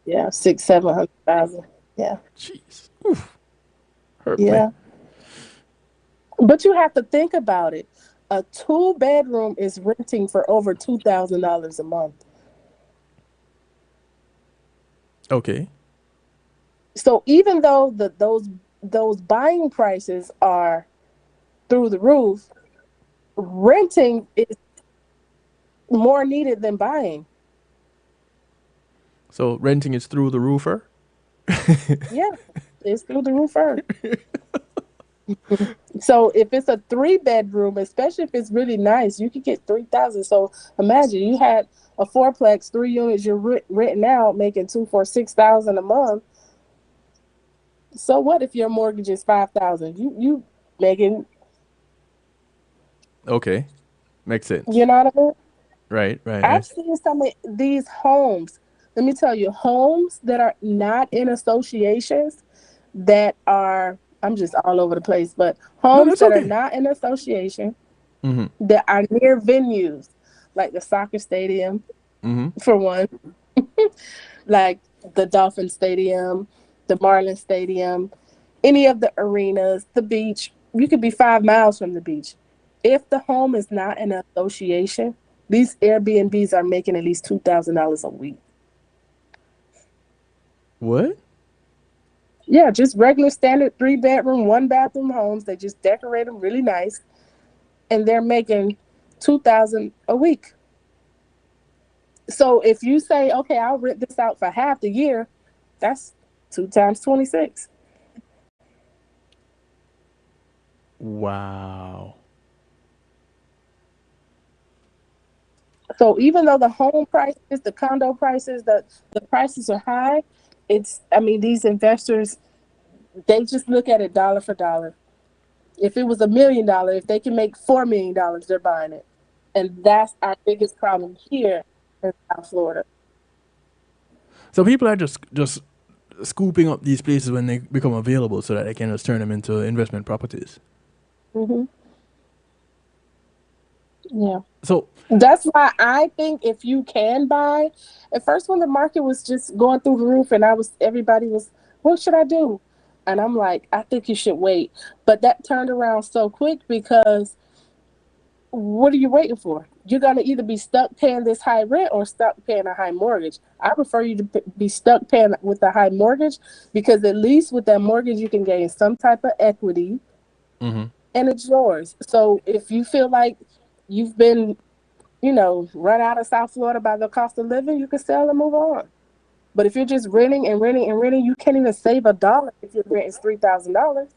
Yeah, 600,000, 700,000. Yeah. Jeez, oof, hurt me. Yeah. But you have to think about it. A 2 bedroom is renting for over $2,000 a month. Okay, So even though those buying prices are through the roof, renting is more needed than buying. so renting is through the roofer. Yeah, it's through the roof first. So if it's a 3 bedroom, especially if it's really nice, you could get 3,000. So imagine you had a fourplex, 3 units, you're renting out, making 2 for 6,000 a month. So what if your mortgage is 5,000? You making, Okay, makes you sense. know what I mean? Right, right, I've right. seen some of these homes. Let me tell you, homes that are not in associations that are, I'm just all over the place, but No, homes that's that are okay. not in association Mm-hmm. that are near venues like the soccer stadium, Mm-hmm. for one, like the Dolphin Stadium, the Marlin Stadium, any of the arenas, the beach. You could be 5 miles from the beach. If the home is not an association, these Airbnbs are making at least $2,000 a week. What? Yeah, just regular standard 3 bedroom, 1 bathroom homes. They just decorate them really nice, and they're making 2,000 a week. So if you say, okay, I'll rent this out for half the year, that's 2 times 26. Wow. So even though the home prices, the condo prices, the prices are high, it's, I mean, these investors, they just look at it dollar for dollar. If it was $1 million, if they can make $4 million, they're buying it. And that's our biggest problem here in South Florida. So people are just scooping up these places when they become available so that they can just turn them into investment properties. Hmm. Yeah. So, That's why I think if you can buy, at first when the market was just going through the roof and everybody was, what should I do? And I'm like, I think you should wait. But that turned around so quick because what are you waiting for? You're going to either be stuck paying this high rent or stuck paying a high mortgage. I prefer you to be stuck paying with a high mortgage because at least with that mortgage, you can gain some type of equity mm-hmm. and it's yours. So if you feel like you've been, run out of South Florida by the cost of living, you can sell and move on. But if you're just renting and renting and renting, you can't even save a dollar if your rent is $3,000.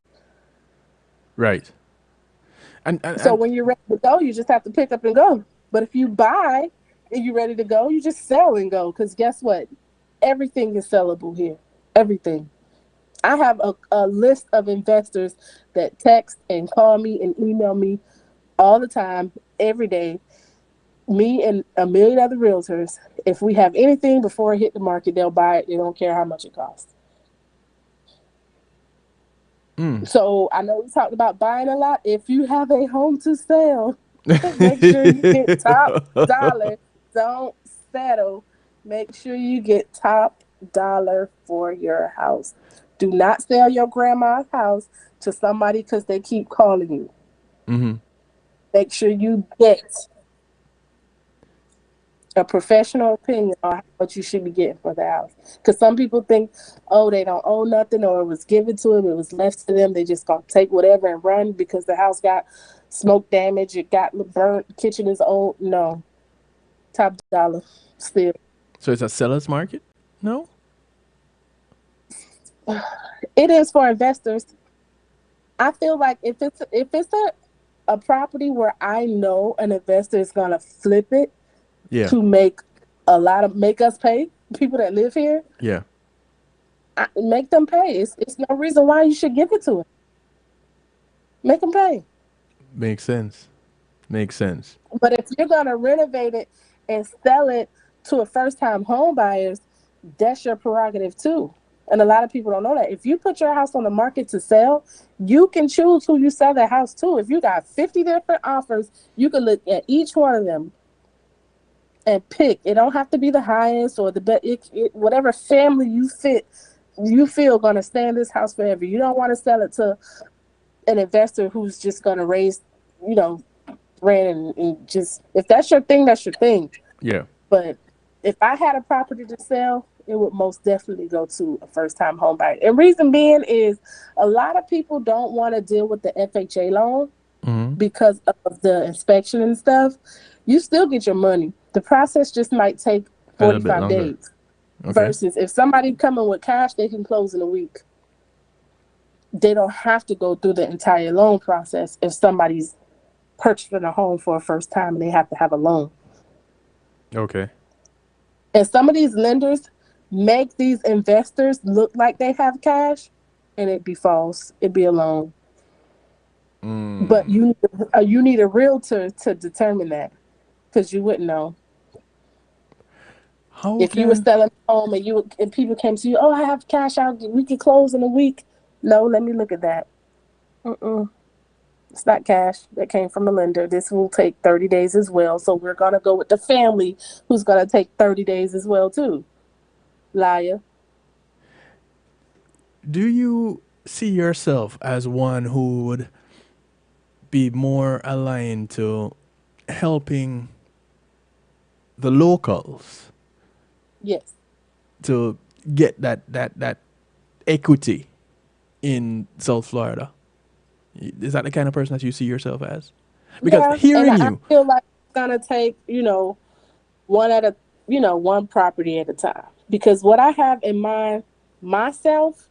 Right. And So when you're ready to go, you just have to pick up and go. But if you buy and you're ready to go, you just sell and go. Because guess what? Everything is sellable here. Everything. I have a list of investors that text and call me and email me all the time, every day. Me and a million other realtors, if we have anything before it hit the market, they'll buy it. They don't care how much it costs. So I know we talked about buying a lot. If you have a home to sell, make sure you get top dollar. Don't settle. Make sure you get top dollar for your house. Do not sell your grandma's house to somebody because they keep calling you. mm-hmm. Make sure you get a professional opinion on what you should be getting for the house. Because some people think, oh, they don't own nothing, or it was given to them, it was left to them. They just gonna take whatever and run because the house got smoke damage, it got burnt, kitchen is old. No, top dollar still. So it's a seller's market? No? It is for investors. I feel like if it's a property where I know an investor is gonna flip it, Yeah. to make us pay people that live here. Yeah. Make them pay. It's no reason why you should give it to them. Make them pay. Makes sense. Makes sense. But if you're gonna renovate it and sell it to a first time home buyers, that's your prerogative too. And a lot of people don't know that. If you put your house on the market to sell, you can choose who you sell that house to. If you got 50 different offers, you can look at each one of them and pick. It don't have to be the highest or the best. Whatever family you feel gonna stay in this house forever. You don't want to sell it to an investor who's just gonna raise, you know, rent and just, if that's your thing, that's your thing. Yeah. But if I had a property to sell, it would most definitely go to a first-time home buyer. And reason being is a lot of people don't want to deal with the FHA loan because of the inspection and stuff. You still get your money. The process just might take 45 days. Okay. Versus if somebody coming with cash, they can close in a week. They don't have to go through the entire loan process if somebody's purchasing a home for a first time and they have to have a loan. Okay. And some of these lenders make these investors look like they have cash, and it be false. It be a loan. But you need a realtor to determine that, because you wouldn't know. If you were selling a home and people came to you, oh, I have cash out, we can close in a week. No, let me look at that. It's not cash. That came from a lender. This will take 30 days as well. So we're going to go with the family who's going to take 30 days as well, too. Liar. Do you see yourself as one who would be more aligned to helping the locals? Yes. To get that equity in South Florida? Is that the kind of person that you see yourself as? Because hearing you, I feel like it's gonna take, one property at a time. Because what I have in mind myself,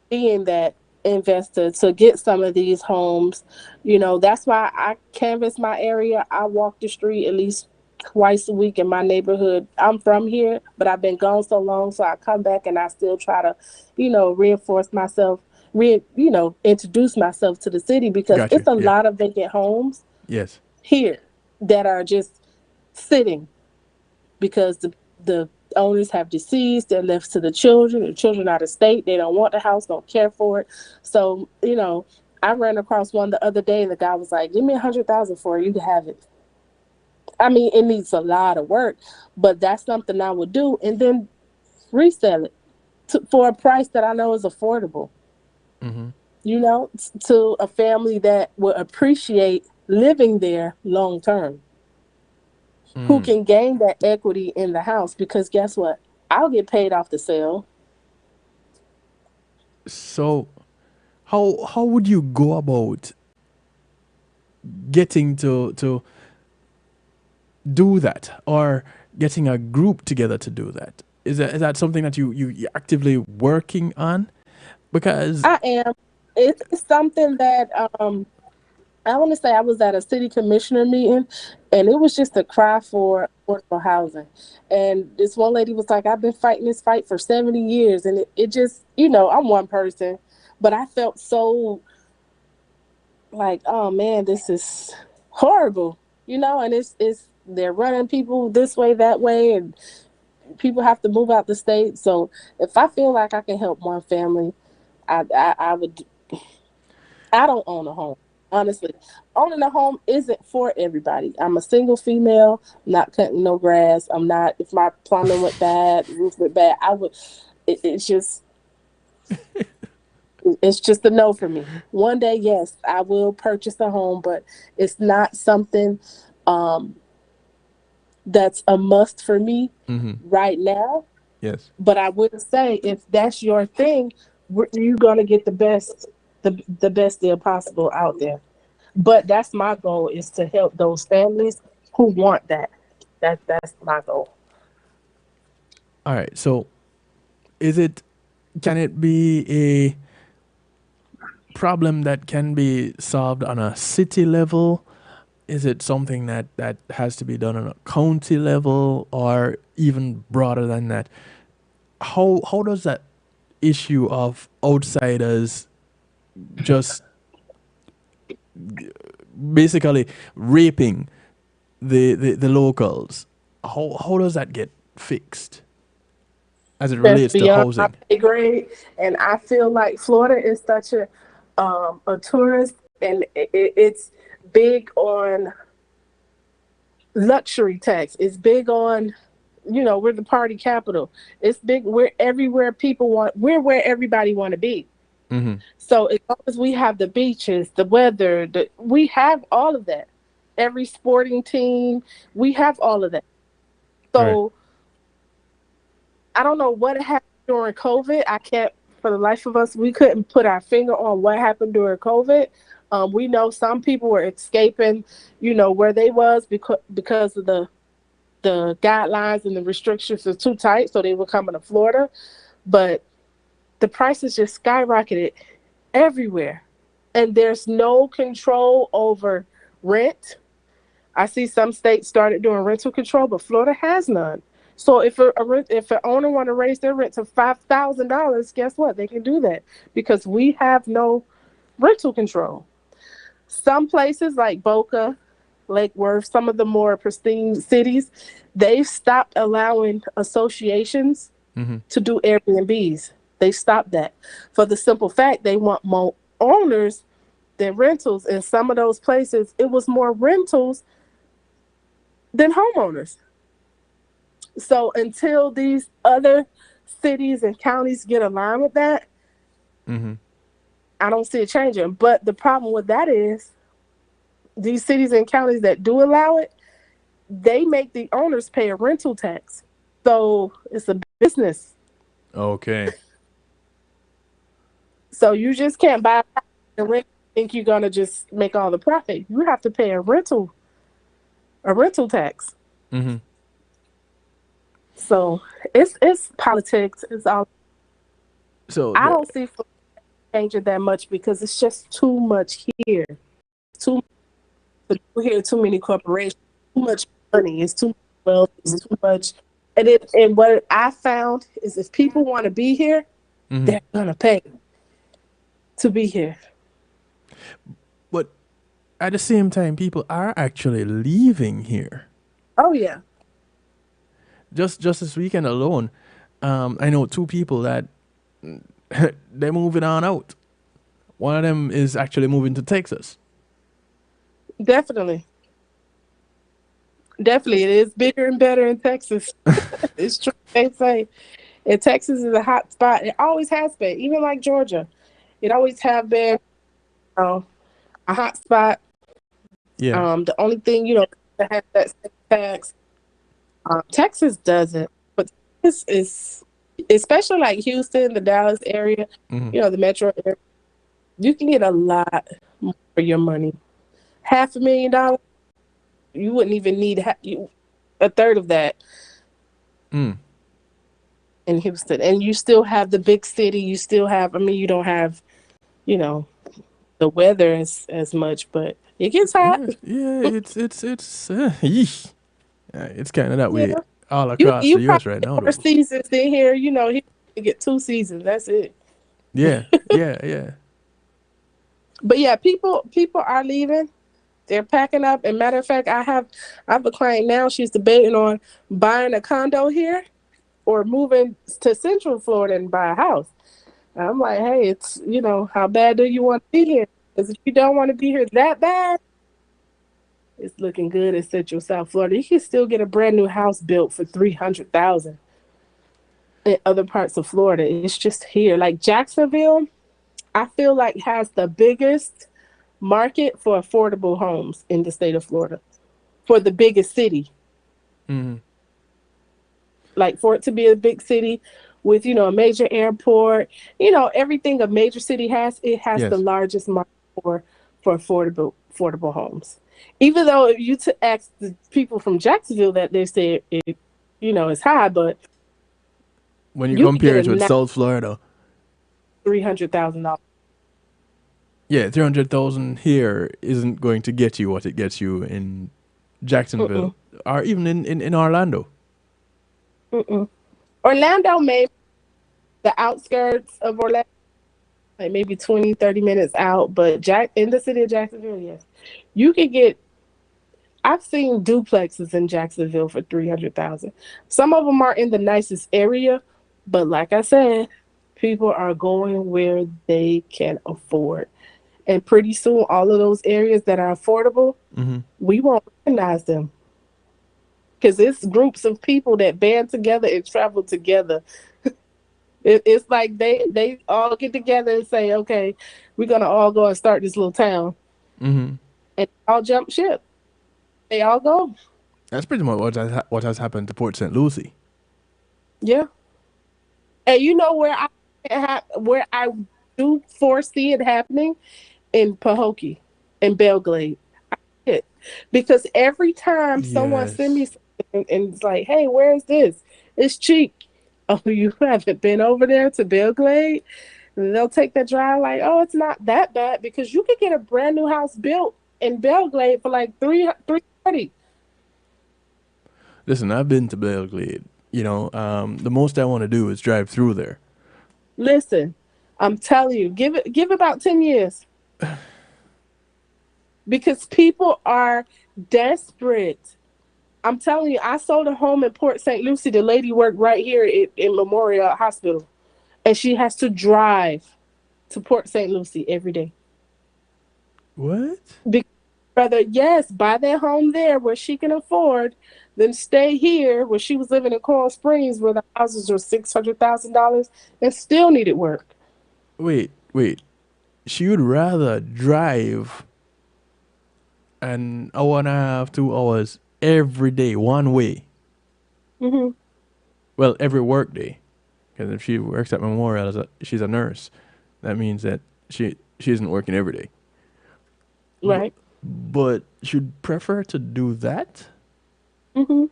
being that investor to get some of these homes, that's why I canvass my area. I walk the street at least twice a week in my neighborhood. I'm from here, but I've been gone so long, so I come back and I still try to, reinforce myself. Introduce myself to the city, because it's a lot of vacant homes here that are just sitting because the owners have deceased. They're left to the children out of state. They don't want the house, don't care for it. So, I ran across one the other day and the guy was like, give me $100,000 for it. You can have it. I mean, it needs a lot of work, but that's something I would do, and then resell it for a price that I know is affordable. To a family that will appreciate living there long term, who can gain that equity in the house, because guess what? I'll get paid off the sale. So how would you go about getting to do that, or getting a group together to do that? Is that something that you're actively working on? Because I am. It's something that I want to say I was at a city commissioner meeting, and it was just a cry for affordable housing. And this one lady was like, I've been fighting this fight for 70 years. And it just, I'm one person, but I felt so like, oh man, this is horrible, and it's they're running people this way, that way, and people have to move out the state. So if I feel like I can help one family, I would. I don't own a home. Honestly, owning a home isn't for everybody. I'm a single female, not cutting no grass. I'm not, if my plumbing went bad, roof went bad, it's just a no for me. One day, yes, I will purchase a home, but it's not something that's a must for me right now. Yes. But I would say, if that's your thing, you're going to get the best deal possible out there. But that's my goal, is to help those families who want that. That's my goal. All right. So can it be a problem that can be solved on a city level, is it something that has to be done on a county level or even broader than that? How does that issue of outsiders just basically raping the locals, how does that get fixed as it That's relates to beyond my housing? pay grade, and I feel like Florida is such a tourist, and it's big on luxury tax. It's big on, we're the party capital. It's big. We're everywhere people want. We're where everybody want to be. Mm-hmm. So as long as we have the beaches, the weather, we have all of that. Every sporting team, we have all of that. Right. So I don't know what happened during COVID. I can't, for the life of us, we couldn't put our finger on what happened during COVID. We know some people were escaping, where they was because of the guidelines and the restrictions are too tight, so they were coming to Florida. But the prices just skyrocketed everywhere, and there's no control over rent. I see some states started doing rental control, but Florida has none. So if an owner want to raise their rent to $5,000, guess what? They can do that because we have no rental control. Some places like Boca, Lake Worth, some of the more pristine cities, they've stopped allowing associations Mm-hmm. to do Airbnbs. They stopped that for the simple fact they want more owners than rentals. In some of those places, it was more rentals than homeowners. So until these other cities and counties get aligned with that, Mm-hmm. I don't see it changing. But the problem with that is these cities and counties that do allow it, they make the owners pay a rental tax. So it's a business. Okay. So you just can't buy a house and rent and think you're gonna just make all the profit. You have to pay a rental tax. Mm-hmm. So it's politics. It's all. So I don't see changing that much because it's just too much here. Too here. Too many corporations. Too much money. It's too much wealth. It's too much. And what I found is if people want to be here, mm-hmm. they're gonna pay to be here. But at the same time, people are actually leaving here. Oh yeah. Just this weekend alone, I know two people that they're moving on out. One of them is actually moving to Texas. Definitely. Definitely. It is bigger and better in Texas. It's true. They say. And Texas is a hot spot. It always has been, even like Georgia. It always have been a hot spot. Yeah. The only thing, that has that same tax, Texas doesn't. But this is, especially like Houston, the Dallas area, Mm-hmm. the metro area, you can get a lot more for your money. $500,000, you wouldn't even need a third of that Mm. in Houston. And you still have the big city. You still have, you don't have, the weather as much, but it gets hot. Yeah, yeesh. It's kind of that way Yeah. all You across you the U.S. probably right get now, more though. seasons than here. Here you get 2 seasons. That's it. Yeah, yeah. But yeah, people are leaving. They're packing up. And matter of fact, I have a client now. She's debating on buying a condo here or moving to Central Florida and buy a house. And I'm like, hey, it's how bad do you want to be here? Because if you don't want to be here that bad, it's looking good in Central South Florida. You can still get a brand new house built for $300,000 in other parts of Florida. It's just here, like Jacksonville. I feel like has the biggest market for affordable homes in the state of Florida for the biggest city. Mm-hmm. Like for it to be a big city with a major airport, everything a major city has, it has the Yes. largest market for affordable homes. Even though if you ask the people from Jacksonville that they say it's high, but When you you could get compare a it with nice South Florida, $300,000. Yeah, 300,000 here isn't going to get you what it gets you in Jacksonville Mm-mm. or even in Orlando. Mm-mm. Orlando, maybe the outskirts of Orlando, like maybe 20, 30 minutes out. But Jack in the city of Jacksonville, yes. You could get I've seen duplexes in Jacksonville for 300,000. Some of them are in the nicest area, but like I said, people are going where they can afford. And pretty soon all of those areas that are affordable, Hmm. we won't recognize them because it's groups of people that band together and travel together. It's like they all get together and say, okay, we're gonna all go and start this little town, Hmm. and all jump ship. They all go. That's pretty much what has happened to Port St. Lucie. Yeah. And you know where where I do foresee it happening in Pahokee, in Belglade. It because every time someone send me Yes. something and it's like, "Hey, where is this? It's cheap." Oh, you haven't been over there to Belglade? And they'll take that drive like, "Oh, it's not that bad because you could get a brand new house built in Belglade for like 330." Listen, I've been to Belgrade. The most I want to do is drive through there. Listen, I'm telling you, give about 10 years because people are desperate. I'm telling you, I sold a home in Port St. Lucie. The lady worked right here in Memorial Hospital, and she has to drive to Port St. Lucie every day. What? Because rather, yes, buy that home there where she can afford, than stay here where she was living in Coral Springs where the houses are $600,000 and still needed work. Wait. She would rather drive an hour and a half, 2 hours every day, one way. Hmm. Well, every work day. Because if she works at Memorial, she's a nurse. That means that she isn't working every day. B- Right. but she'd prefer to do that. Hmm.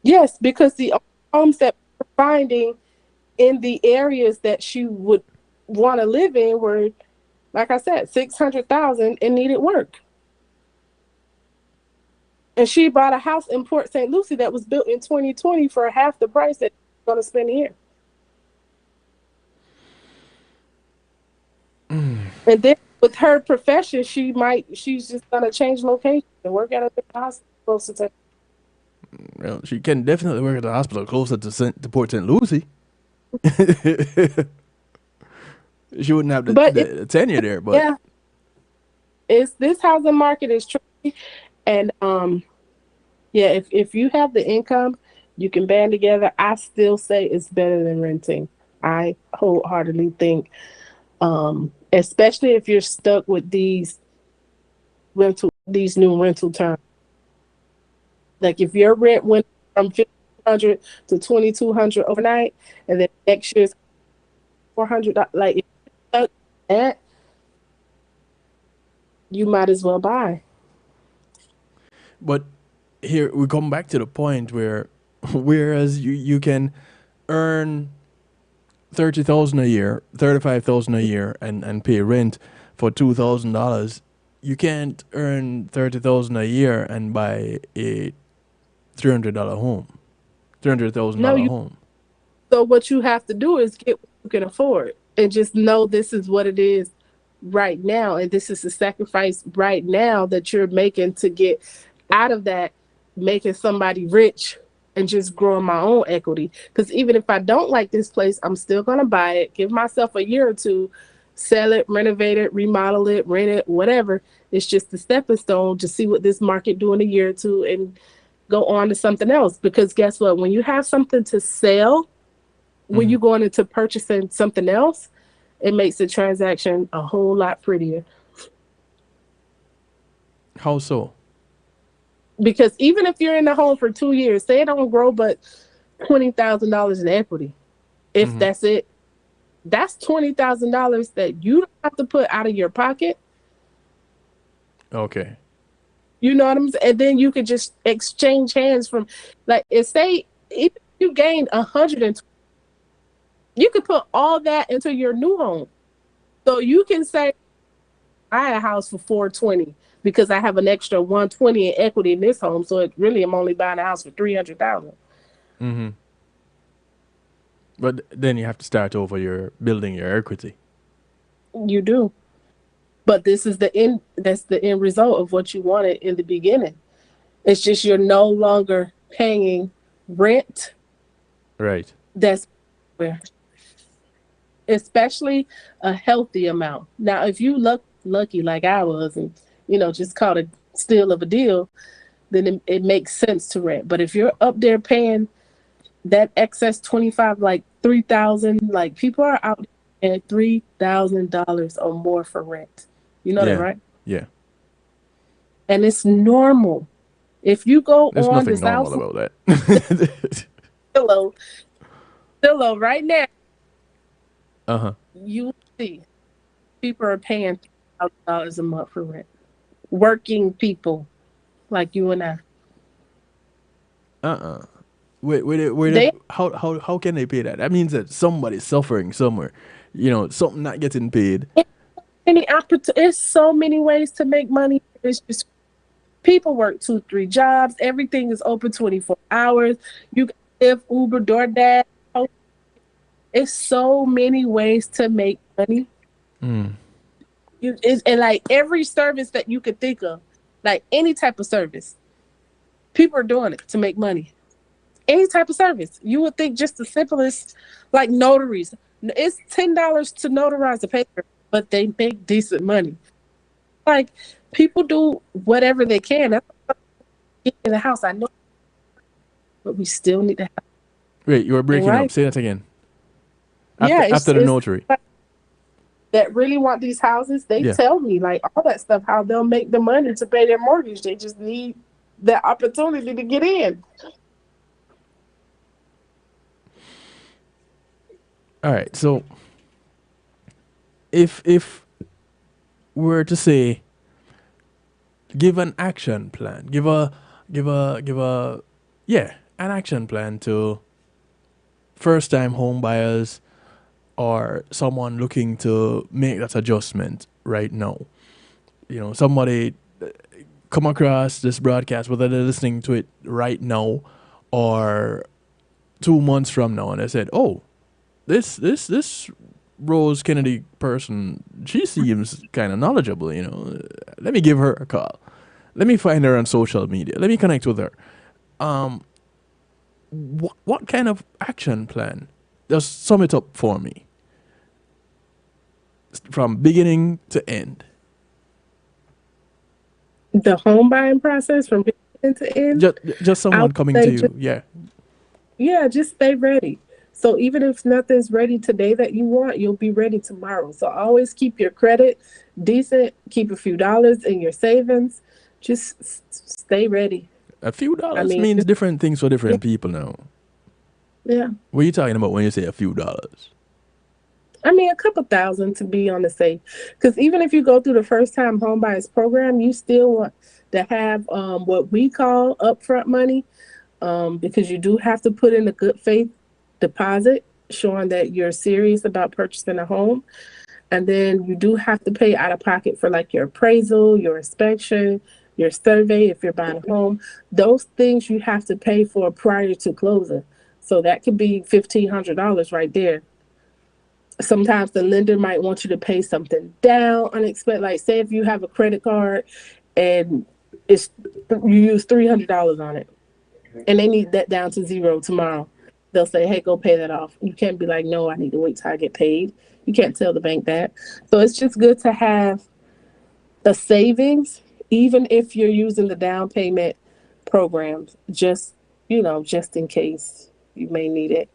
Yes, because the homes that we're finding in the areas that she would want to live in were, like I said, 600,000 and needed work. And she bought a house in Port St. Lucie that was built in 2020 for half the price that she's going to spend here. And then with her profession, she's just going to change location and work at a different hospital closer to. Well, she can definitely work at the hospital closer to Port St. Lucie. She wouldn't have But the tenure there, but yeah, it's this housing market is tricky, and yeah, if you have the income, you can band together. I still say it's better than renting. I wholeheartedly think, especially if you're stuck with these new rental terms. Like if your rent went from 1,500 to 2,200 overnight, and then next year's 400, like if you're stuck with that, you might as well buy. but here we come back to the point where, whereas you can earn 30,000 a year, 35,000 a year, and pay rent for $2,000, you can't earn 30,000 a year and buy a $300 home, No, $300,000 you. home. So what you have to do is get what you can afford, and just know this is what it is right now, and this is the sacrifice right now that you're making to get out of that, making somebody rich and just growing my own equity. Because even if I don't like this place, I'm still gonna buy it, give myself a year or two, sell it, renovate it, remodel it, rent it, whatever. It's just a stepping stone to see what this market do in a year or two and go on to something else. Because guess what? When you have something to sell, when Hmm. you going into purchasing something else, it makes the transaction a whole lot prettier. How so? Because even if you're in the home for 2 years, say it don't grow but $20,000 in equity, if Hmm. that's it, that's $20,000 that you don't have to put out of your pocket. Okay. You know what I'm saying? And then you could just exchange hands from, like, if say if you gained 120, you could put all that into your new home. So you can say buy a house for 420 because I have an extra 120 in equity in this home. So it really, I'm only buying a house for 300,000. Mm-hmm. But then you have to start over. You're building your equity. You do. But this is the end. That's the end result of what you wanted in the beginning. It's just you're no longer paying rent. Right. That's where, especially a healthy amount. Now, if you look lucky like I was, and just caught a steal of a deal, then it makes sense to rent. But if you're up there paying that excess 25, like 3,000, like people are out at $3,000 or more for rent. You know that, right? Yeah. And it's normal. If you go There's on nothing this normal house about that. Zillow right now, Uh-huh. you will see people are paying $3,000 a month for rent. Working people like you and I. Uh-uh. Wait, They how can they pay that? That means that somebody's suffering somewhere. Something not getting paid. There's so many ways to make money. It's just people work 2-3 jobs. Everything is open 24 hours. You can live Uber, DoorDash. It's so many ways to make money. Mm. And like every service that you could think of, like any type of service, people are doing it to make money. Any type of service. You would think just the simplest, like notaries. It's $10 to notarize a paper, but they make decent money. Like people do whatever they can. That's why get in the house. I know, but we still need to have. Wait, you were breaking up. Say that again. After the notary. That really want these houses, they tell me like all that stuff, how they'll make the money to pay their mortgage. They just need the opportunity to get in. All right, so if we're to say, give an action plan, give a an action plan to first time home buyers or someone looking to make that adjustment right now. Somebody come across this broadcast, whether they're listening to it right now or 2 months from now, and they said, "Oh, this Rose Kennedy person, she seems kind of knowledgeable. Let me give her a call. Let me find her on social media. Let me connect with her." What kind of action plan? Just sum it up for me. From beginning to end. The home buying process from beginning to end. Just someone coming to you. Just stay ready. So even if nothing's ready today that you want, you'll be ready tomorrow. So always keep your credit decent. Keep a few dollars in your savings. Just stay ready. A few dollars means different things for different people now. Yeah. What are you talking about when you say a few dollars? A couple thousand to be on the safe. Because even if you go through the first time home buyers program, you still want to have what we call upfront money, because you do have to put in a good faith deposit showing that you're serious about purchasing a home. And then you do have to pay out of pocket for like your appraisal, your inspection, your survey if you're buying a home. Those things you have to pay for prior to closing. So that could be $1,500 right there. Sometimes the lender might want you to pay something down unexpected. Like say if you have a credit card and you use $300 on it and they need that down to zero tomorrow. They'll say, "Hey, go pay that off." You can't be like, "No, I need to wait till I get paid." You can't tell the bank that. So it's just good to have a savings, even if you're using the down payment programs, just in case you may need it.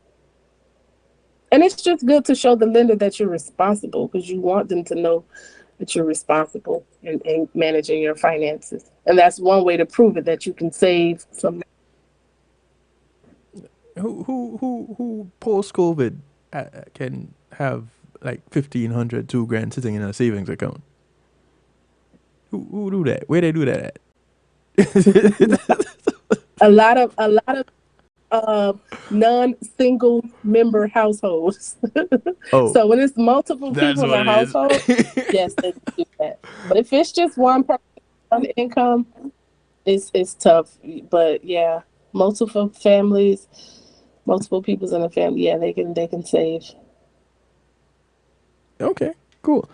And it's just good to show the lender that you're responsible, because you want them to know that you're responsible in managing your finances. And that's one way to prove it, that you can save some. Who post COVID can have like 1,500, $2,000 sitting in a savings account? Who do that? Where they do that at? A lot of non-single member households. Oh, So when it's multiple that's people in what the it is. household, yes, they do that. But if it's just one person on income, it's tough. But yeah, multiple families, multiple people's in a family, yeah, they can save. Okay, cool.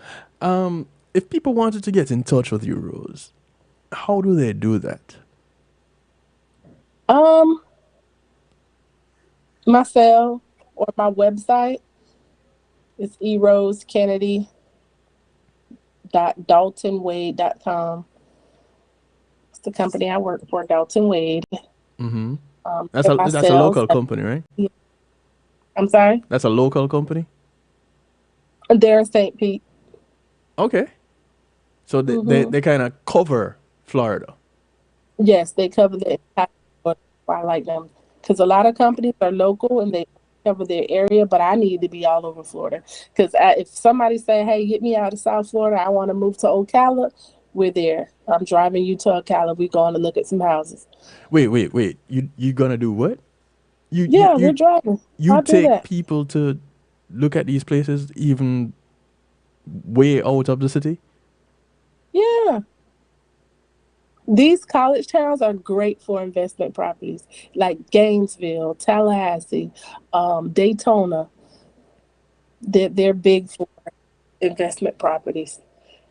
If people wanted to get in touch with you, Rose, how do they do that? Um, my cell or my website is erosekennedy.daltonwade.com. It's the company I work for, Dalton Wade. Mm-hmm. And my That's a sales, local company, right? I'm sorry, That's a local company. they're in St. Pete. Okay, so Hmm. they kind of cover Florida. Yes, they cover the entire. I like them because a lot of companies are local and they cover their area, but I need to be all over Florida because if somebody say, "Hey, get me out of South Florida, I want to move to Ocala," we're there. I'm driving you to Ocala. We're going to look at some houses. Wait. You gonna do what? You you Yeah, we're you driving. you I'll do take that. people to look at these places even way out of the city? Yeah. These college towns are great for investment properties like Gainesville, Tallahassee, Daytona. They're big for investment properties.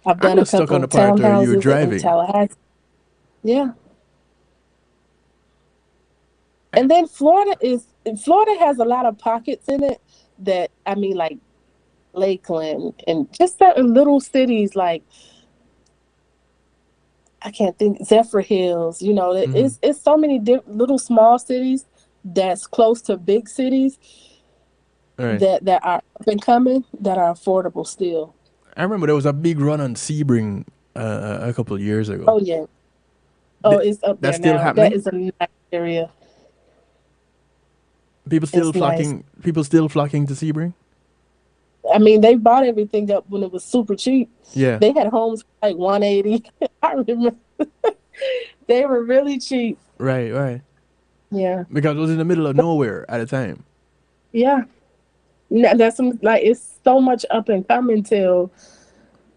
I've I'm done a just stuck on couple the of part where you're townhouses in driving. Tallahassee. Yeah. And then Florida has a lot of pockets in it that I mean like Lakeland and just certain little cities like I can't think Zephyr Hills, Mm-hmm. it's so many little small cities that's close to big cities All right. that are up and coming that are affordable still. I remember there was a big run on Sebring a couple of years ago. Oh yeah. Oh, it's up That's there still now. That happening. is a nice area. People It's still nice. flocking. People still flocking to Sebring. I mean, they bought everything up when it was super cheap. Yeah. They had homes for like 180. I remember they were really cheap. Right. Right. Yeah. Because it was in the middle of nowhere at the time. Yeah. No, like it's so much up and coming till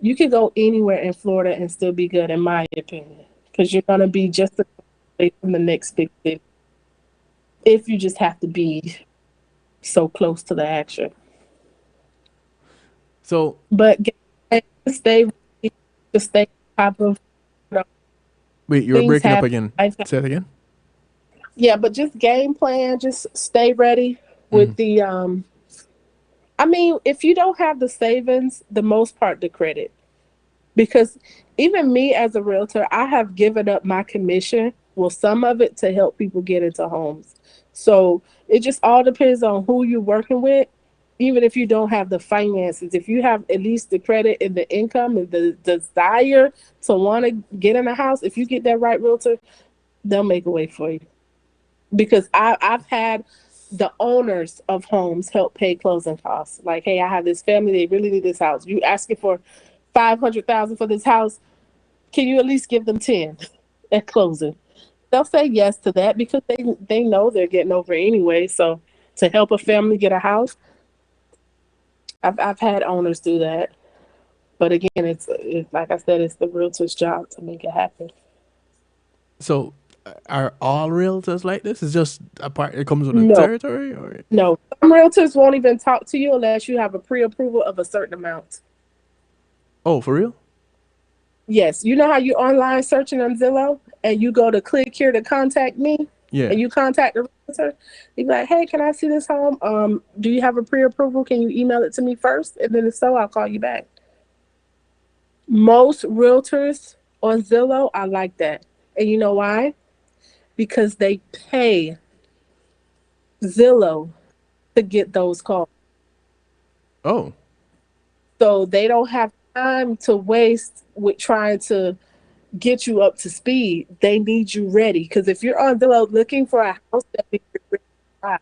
you could go anywhere in Florida and still be good, in my opinion, because you're gonna be just away from the next big city if you just have to be so close to the action. So But stay, just stay on top of wait, you were things breaking up happen. again. Life. Say it again. Yeah, but just game plan. Just stay ready Mm-hmm. with the. I mean, if you don't have the savings, the most part the credit. Because even me as a realtor, I have given up my commission, well, some of it to help people get into homes. So it just all depends on who you're working with. Even if you don't have the finances, if you have at least the credit and the income and the desire to want to get in a house, if you get that right realtor, they'll make a way for you. Because I've had the owners of homes help pay closing costs. Like, hey, I have this family, they really need this house. You asking for 500,000 for this house, can you at least give them 10 at closing? They'll say yes to that because they know they're getting over anyway. So to help a family get a house, I've had owners do that. But again, it's like I said, it's the realtor's job to make it happen. So are all realtors like this? It's just a part. It comes with the No, territory, or no. Some realtors won't even talk to you unless you have a pre-approval of a certain amount. oh, for real? Yes, you know how you online searching on Zillow and you go to click here to contact me Yeah. and you contact the realtor. You be like, hey, can I see this home? Do you have a pre-approval? Can you email it to me first? And then if so, I'll call you back. Most realtors on Zillow are like that. And you know why? Because they pay Zillow to get those calls. Oh. So they don't have time to waste with trying to get you up to speed. They need you ready. Because if you're on Zillow looking for a house, that means you're ready to buy.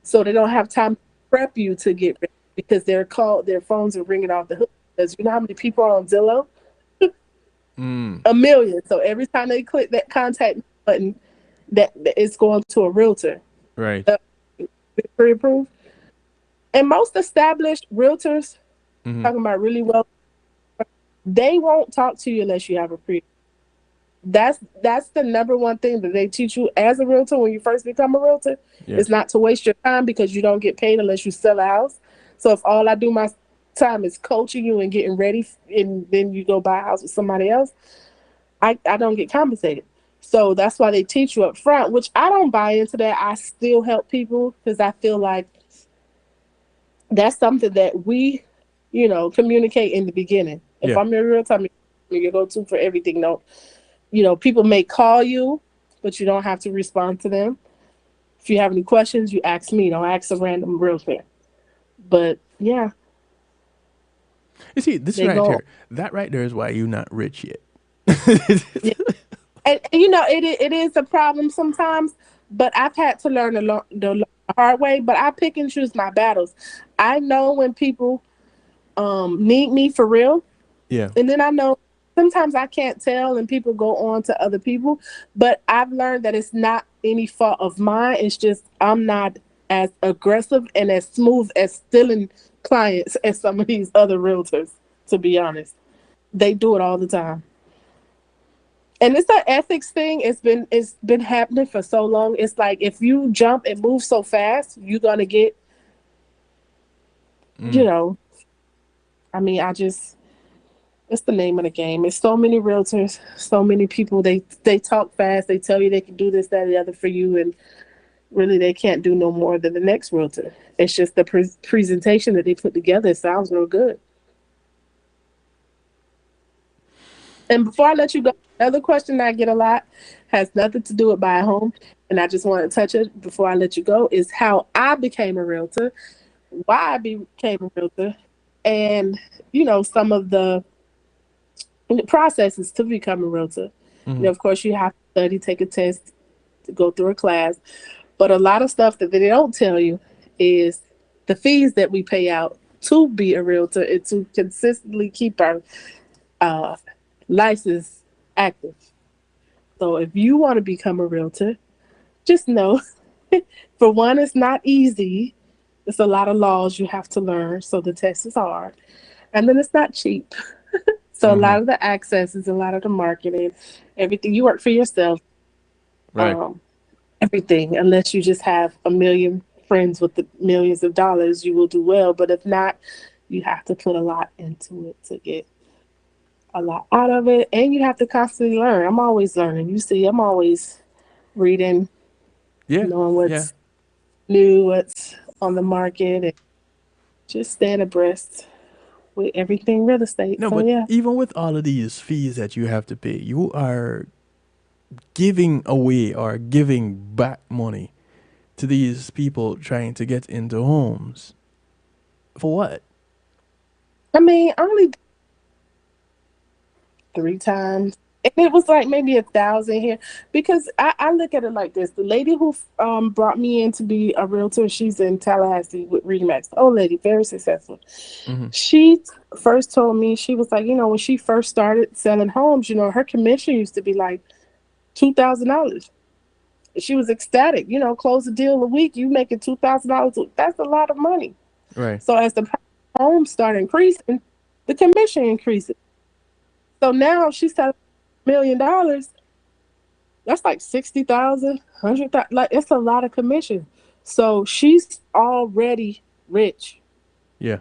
So they don't have time to prep you to get ready because their phones are ringing off the hook. Because you know how many people are on Zillow? Mm. A million. So every time they click that contact button, that is going to a realtor. Right. Uh, Pre-approved. And most established realtors, Mm-hmm. talking about really well, they won't talk to you unless you have a pre. That's the number one thing that they teach you as a realtor when you first become a realtor, Yeah. is not to waste your time, because you don't get paid unless you sell a house. So if all I do my time is coaching you and getting ready, and then you go buy a house with somebody else, I don't get compensated. So that's why they teach you up front, which I don't buy into that. I still help people because I feel like that's something that we, communicate in the beginning. If Yeah. I'm your realtor, I'm your go-to for everything. No, people may call you, but you don't have to respond to them. If you have any questions, you ask me. Don't ask a random realtor. But yeah, You see, this they right go. here, that right there is why you're not rich yet. Yeah. And it is a problem sometimes. But I've had to learn the hard way. But I pick and choose my battles. I know when people need me for real, Yeah. and then I know sometimes I can't tell, and people go on to other people. But I've learned that it's not any fault of mine. It's just I'm not as aggressive and as smooth as stealing clients as some of these other realtors, to be honest. They do it all the time. And it's an ethics thing. It's been happening for so long. It's like if you jump and move so fast, you're gonna get, you Mm. know, I mean, it's the name of the game. It's so many realtors, so many people. They talk fast. They tell you they can do this, that, and the other for you, and really they can't do no more than the next realtor. It's just the presentation that they put together. It sounds real good. And before I let you go, another question that I get a lot has nothing to do with buying a home, and I just want to touch it before I let you go. Is how I became a realtor, why I became a realtor, and some of the processes to become a realtor. Mm-hmm. Of course, you have to study, take a test, to go through a class. But a lot of stuff that they don't tell you is the fees that we pay out to be a realtor and to consistently keep our uh, license active. So if you want to become a realtor, just know, for one, it's not easy. It's a lot of laws you have to learn, so the test is hard. And then it's not cheap. So a Mm-hmm. lot of the accesses, a lot of the marketing, everything, you work for yourself. Right. Um, Everything, unless you just have a million friends with the millions of dollars, you will do well. But if not, you have to put a lot into it to get a lot out of it. And you have to constantly learn. I'm always learning. You see, I'm always reading, Yeah. knowing Yeah. what's new, what's on the market, and just staying abreast with everything real estate. No, So but yeah. even with all of these fees that you have to pay, you are giving away or giving back money to these people trying to get into homes. For what? I mean, only 3 times. And it was like maybe 1,000 here, because I look at it like this. The lady who brought me in to be a realtor, she's in Tallahassee with Remax. Old lady, very successful. Mm-hmm. She first told me, she was like, when she first started selling homes, her commission used to be like $2,000. She was ecstatic, close a deal a week, you making $2,000. That's a lot of money. Right. So as the price of homes start increasing, the commission increases. So now she's selling $1 million. That's like 60,000, 100,000. Like, it's a lot of commission. So she's already rich. Yeah.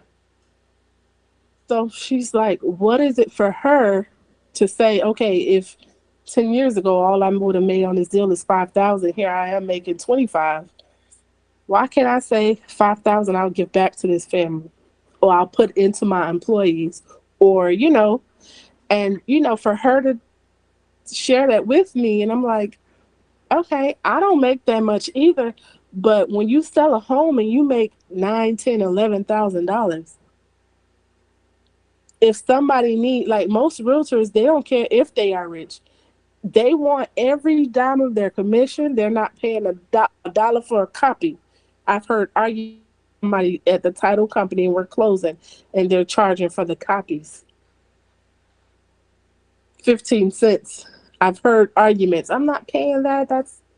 So she's like, what is it for her to say, okay, if 10 years ago all I would have made on this deal is 5,000, here I am making 25. Why can't I say 5,000 I'll give back to this family, or I'll put into my employees, or and for her to share that with me, and I'm like, okay, I don't make that much either. But when you sell a home and you make 9, 10, $11,000, if somebody need, like most realtors, they don't care if they are rich. They want every dime of their commission. They're not paying a dollar for a copy. I've heard arguments with somebody at the title company, and we're closing, and they're charging for the copies 15 cents. I've heard arguments. I'm not paying that.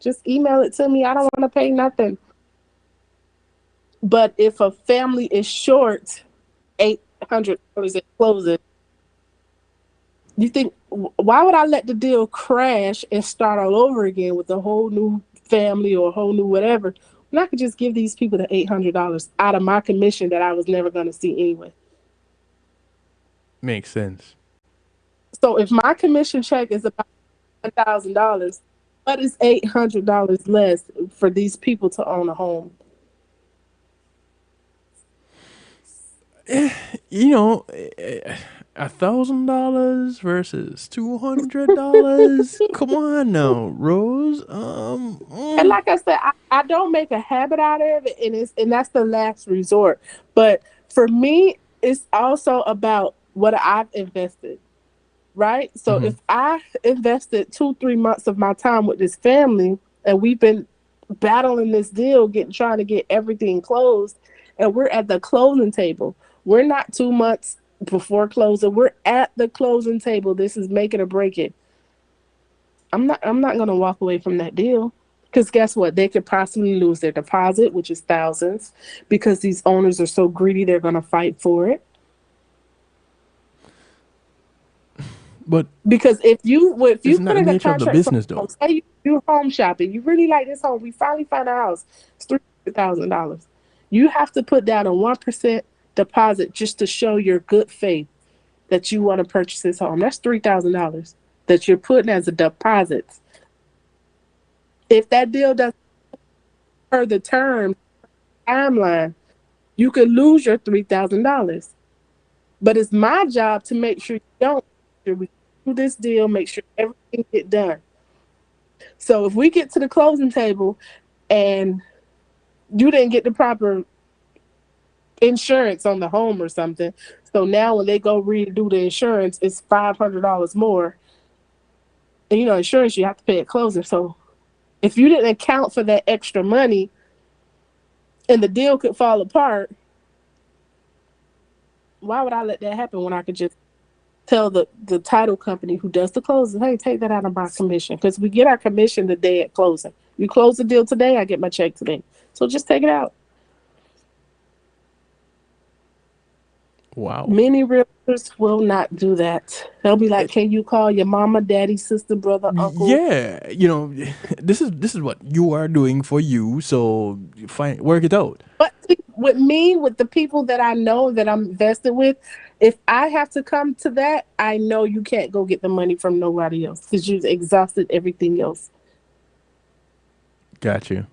Just email it to me. I don't want to pay nothing. But if a family is short $800 at closing, you think, why would I let the deal crash and start all over again with a whole new family or a whole new whatever, when I could just give these people the $800 out of my commission that I was never going to see anyway? Makes sense. So if my commission check is about $1,000, what is $800 less for these people to own a home? You know, $1,000 versus $200. Come on now, Rose. And like I said, I don't make a habit out of it, and that's the last resort. But for me, it's also about what I've invested, right? So if I invested 2-3 months of my time with this family, and we've been battling this deal, trying to get everything closed, and we're at the closing table. We're not 2 months before closing. We're at the closing table. This is make it or break it. I'm not gonna walk away from that deal. Because guess what? They could possibly lose their deposit, which is thousands, because these owners are so greedy they're gonna fight for it. But because if you put isn't that the in a nature of the contract, business, though? say you do home shopping, you really like this home, we finally found a house, it's $300,000. You have to put down a 1% deposit just to show your good faith that you want to purchase this home. That's $3,000 that you're putting as a deposit. If that deal doesn't per the term timeline, you could lose your $3,000. But it's my job to make sure you don't. We do this deal, make sure everything get done. So if we get to the closing table and you didn't get the proper insurance on the home or something, so now when they go redo the insurance, it's $500 more. And insurance you have to pay at closing. So if you didn't account for that extra money and the deal could fall apart, why would I let that happen when I could just tell the title company who does the closing, hey, take that out of my commission? Because we get our commission the day at closing. You close the deal today, I get my check today. So just take it out. Wow. Many realtors will not do that. They'll be like, can you call your mama, daddy, sister, brother, uncle? Yeah, this is what you are doing for you, so fine, work it out. But with me, with the people that I know that I'm invested with, if I have to come to that, I know you can't go get the money from nobody else because you've exhausted everything else. Got you.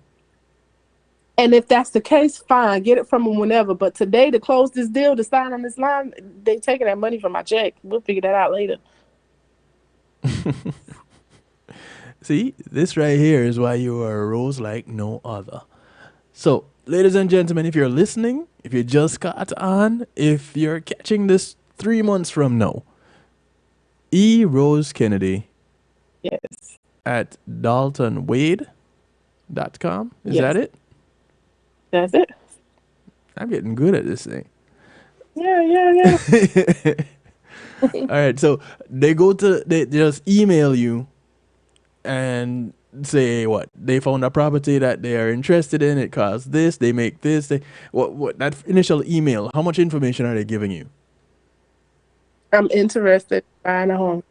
And if that's the case, fine, get it from them whenever. But today, to close this deal, to sign on this line, they taking that money from my check. We'll figure that out later. See, this right here is why you are a rose like no other. So, ladies and gentlemen, if you're listening, if you just caught on, if you're catching this 3 months from now, E. Rose Kennedy, yes, at daltonwade.com. Is yes, that it? That's it. I'm getting good at this thing. Yeah. All right, so they just email you and say what they found a property that they are interested in. It costs this. They make this. What that initial email? How much information are they giving you? I'm interested in buying a home.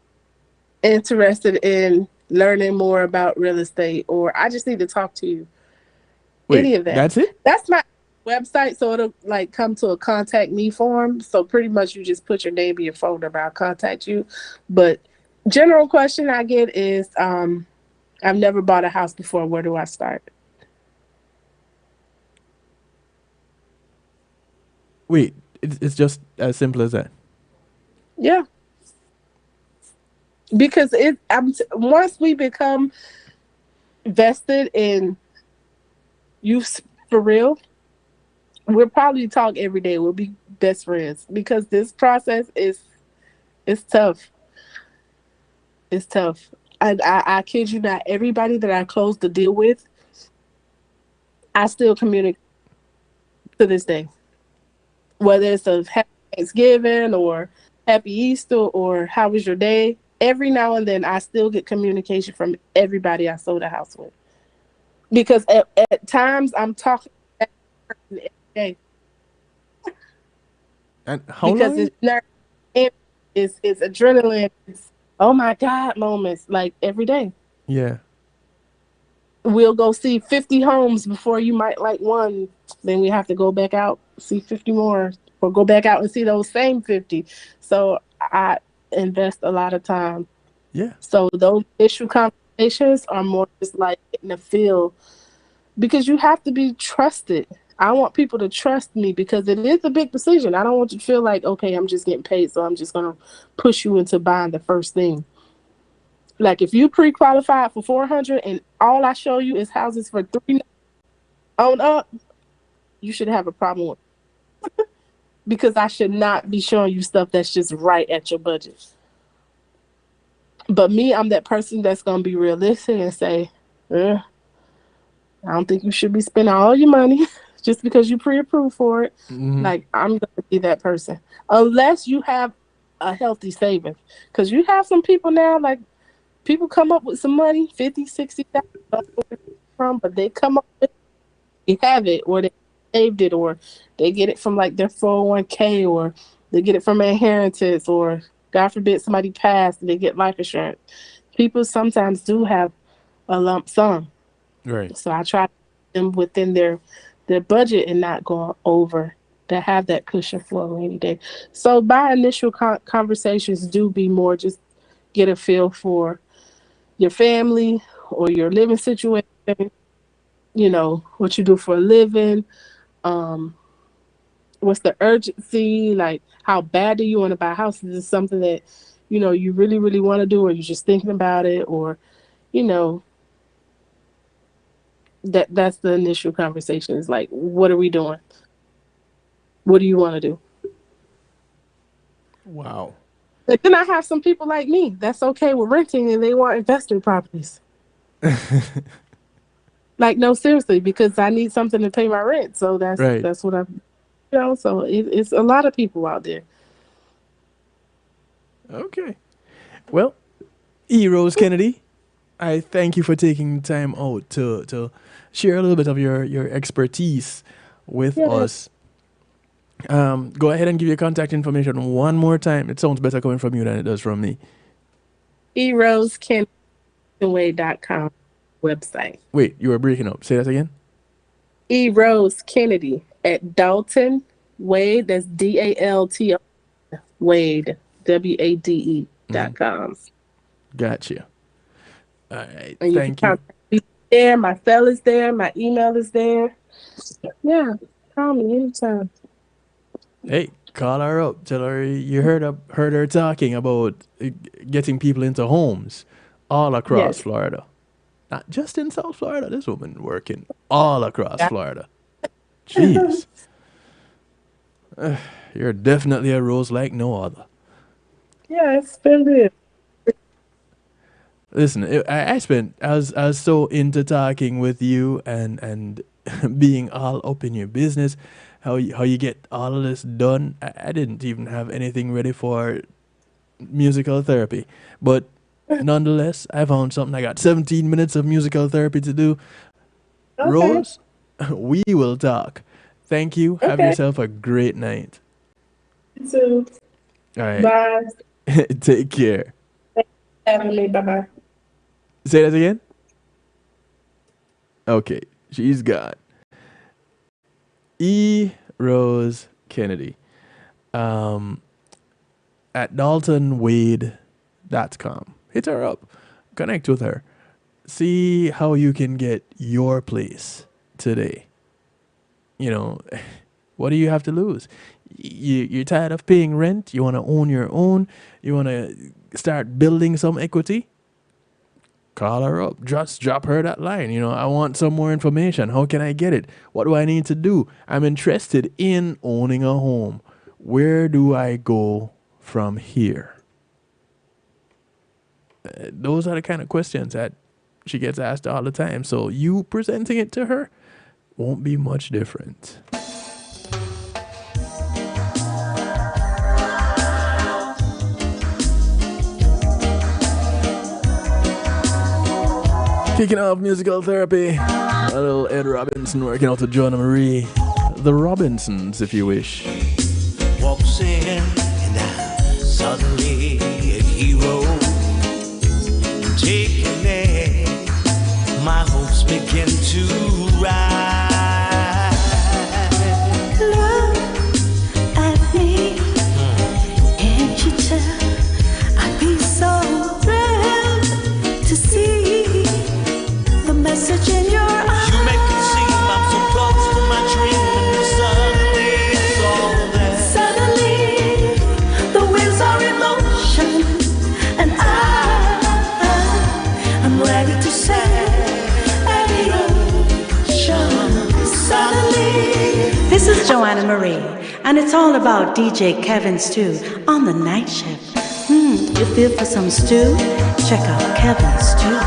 Interested in learning more about real estate, or I just need to talk to you. Wait, any of that. That's it? That's my website, so it'll come to a contact me form. So pretty much you just put your name and your phone number, I'll contact you. But general question I get is, I've never bought a house before. Where do I start? Wait, it's just as simple as that? Yeah. Because once we become vested in you for real, we'll probably talk every day. We'll be best friends because this process is tough. It's tough. I kid you not, everybody that I closed the deal with, I still communicate to this day. Whether it's a happy Thanksgiving or happy Easter or how was your day, every now and then I still get communication from everybody I sold a house with. because at times I'm talking to that person every day And how because long? it's nerve, it's adrenaline, it's oh my god moments like every day. Yeah. We'll go see 50 homes before you might like one. Then we have to go back out, see 50 more, or go back out and see those same 50. So I invest a lot of time. Yeah. So those issue conversations are more just like in the feel because you have to be trusted. I want people to trust me because it is a big decision. I don't want you to feel like, okay, I'm just getting paid, so I'm just going to push you into buying the first thing. Like if you pre-qualified for 400 and all I show you is houses for 3 on up, you should have a problem with it. Because I should not be showing you stuff that's just right at your budget. But me, I'm that person that's going to be realistic and say, I don't think you should be spending all your money just because you pre-approved for it. Mm-hmm. Like, I'm going to be that person. Unless you have a healthy savings. Because you have some people now, like, people come up with some money, 50, 60,000 from, but they come up with they have it, or they saved it, or they get it from, like, their 401k, or they get it from their inheritance, or, God forbid, somebody passed and they get life insurance. People sometimes do have a lump sum. Right. So I try to put them within their budget and not going over to have that cushion for a rainy day. So my initial conversations do be more just get a feel for your family or your living situation, what you do for a living, what's the urgency, like how bad do you want to buy a house? Is this something that, you really, really want to do, or you're just thinking about it, or, you know, that's the initial conversation is like, what are we doing? What do you want to do? Wow. But then I have some people like me that's okay with renting and they want investment properties. Like, no, seriously, because I need something to pay my rent. So Right. that's what I'm, so it's a lot of people out there. Okay. Well, E. Rose Kennedy, I thank you for taking time out to share a little bit of your expertise with Yeah. us. Go ahead and give your contact information one more time. It sounds better coming from you than it does from me. erosekennedy.com website. Wait, you were breaking up. Say that again. E. Rose Kennedy at Dalton Wade. That's DALT Wade WADE.com. Gotcha. All right. And you Thank can you. contact me there. My cell is there. My email is there. Yeah, call me anytime. Hey, call her up. Tell her you heard her talking about getting people into homes all across Yes. Florida. Not just in South Florida. This woman working all across Yeah. Florida. Jeez. You're definitely a rose like no other. Yeah, it's been good. Listen, I was so into talking with you and being all up in your business, how you get all of this done. I didn't even have anything ready for musical therapy, but nonetheless, I found something. I got 17 minutes of musical therapy to do. Okay. Rose, we will talk. Thank you. Have Okay. yourself a great night. You too. All right. Bye. Take care. Having me. Bye-bye. Say that again. Okay, she's gone. E. Rose Kennedy. At DaltonWade.com. Hit her up. Connect with her. See how you can get your place today. What do you have to lose? You're tired of paying rent? You want to own your own? You want to start building some equity? Call her up. Just drop her that line. I want some more information. How can I get it? What do I need to do? I'm interested in owning a home. Where do I go from here? Those are the kind of questions that she gets asked all the time. So you presenting it to her won't be much different. Kicking off musical therapy. A little Ed Robinson working out to Joanna Marie. The Robinsons, if you wish. Walks in and I'm suddenly a hero. Taking it, my hopes begin to rise. Look at me, can't you tell? I'd be so thrilled to see the message in your eyes. You make it seem I'm so close to my dream, and suddenly it's all there. Suddenly, the wheels are in motion, and I'm ready to set action. Suddenly. This is Joanna Marie, and it's all about DJ Kevin Stew on the night shift. You feel for some stew? Check out Kevin Stew.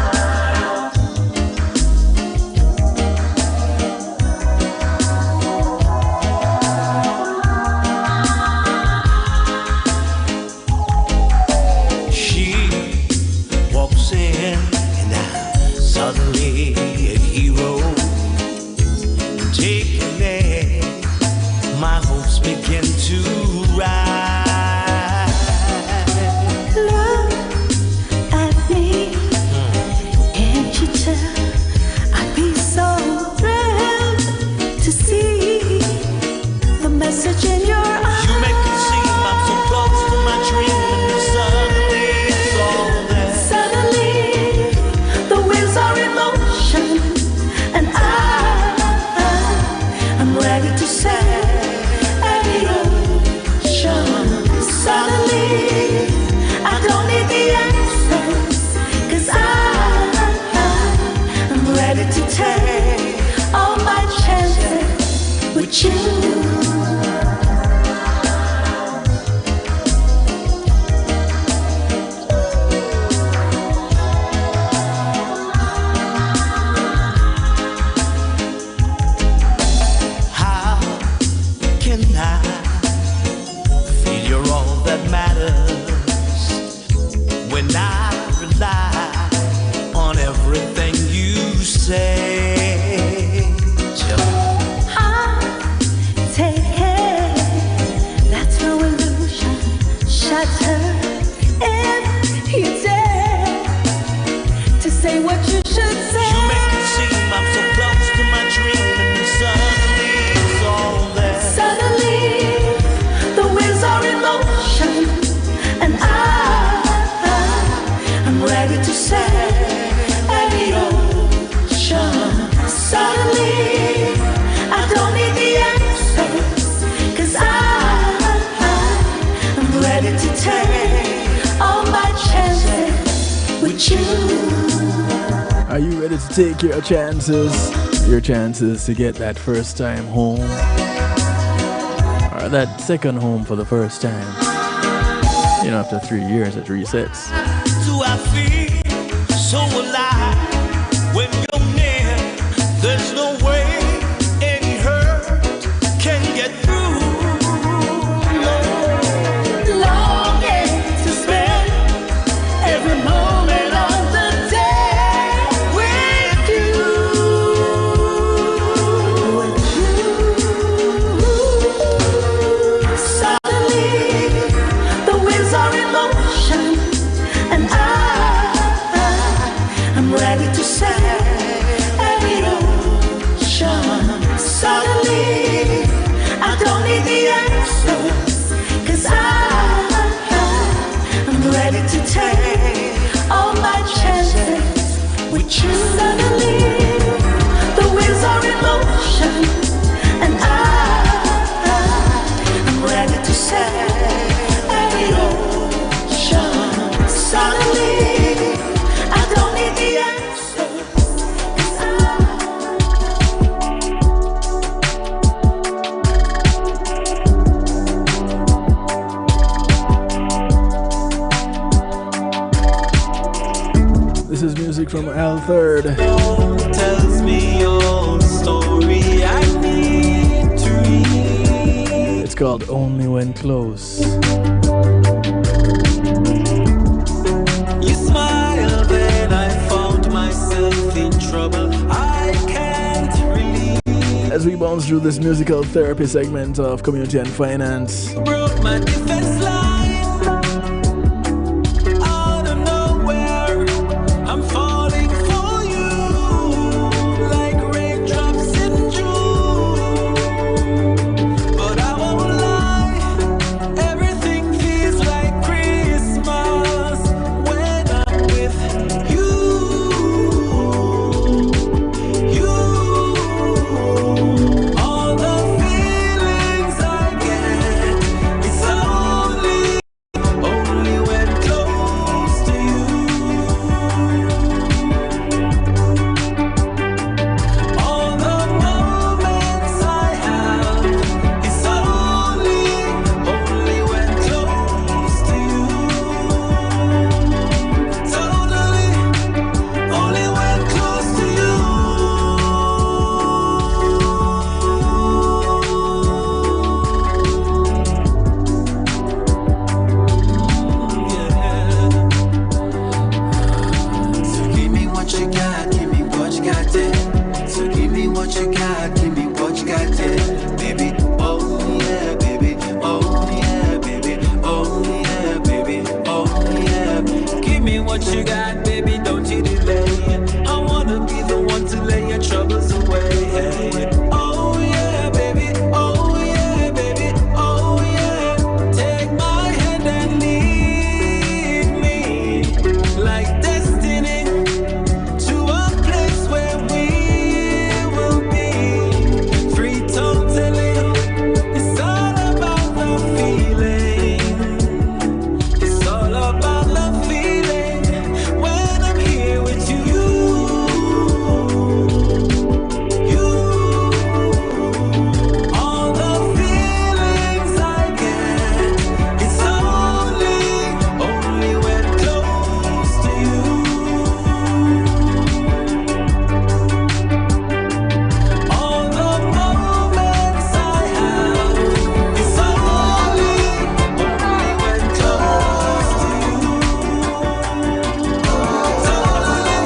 Suddenly a hero, taking it, my hopes begin to rise. Look at me, can't you tell? I'd be so thrilled to see the message in your eyes. You make it seem I'm so close to my dream, and suddenly it's all there. Suddenly, the wheels are in motion, and I'm ready to set action. Suddenly, I don't need the answers, 'cause I'm ready to take all my chances with you. Are you ready to take your chances to get that first time home, or that second home for the first time? You know, after 3 years it resets. Do I feel so alive when you're near? There's no way any hurt can get through. Longing to spend every moment of the day with you. Suddenly, the wheels are in motion, and I'm ready to set action. Suddenly, I don't need the answers, 'cause I'm ready to take all my chances with you. Suddenly, the wheels are in motion, and I'm ready to set action. Suddenly, I don't need the answers, 'cause This is music from Al Third. Tells me your story. I need to read. It's called Only When Close. You smiled when I found myself in trouble. I can't as we bounce through this musical therapy segment of Community and Finance. Broke my defense line. Out of nowhere, I'm falling for you like raindrops in June. But I won't lie, everything feels like Christmas when I'm with you. All the feelings I get, it's only when close to you. All the moments I have, it's only when close to you. Totally, only when close to you. So give me what you got, give me what you got there. So give me what you got, give me what you got there. Baby, oh yeah, baby, oh yeah, baby, oh yeah, baby, oh yeah. Give me what you got, baby, don't you delay. I wanna be the one to lay your troubles away. Oh yeah, baby, oh yeah, baby, oh yeah. Take my hand and lead me like destiny to a place where we will be free totally. It's all about the feeling. It's all about the feeling when I'm here with you. All the feelings I get, it's only when close to you. All the moments I have, it's only when close to you. Totally,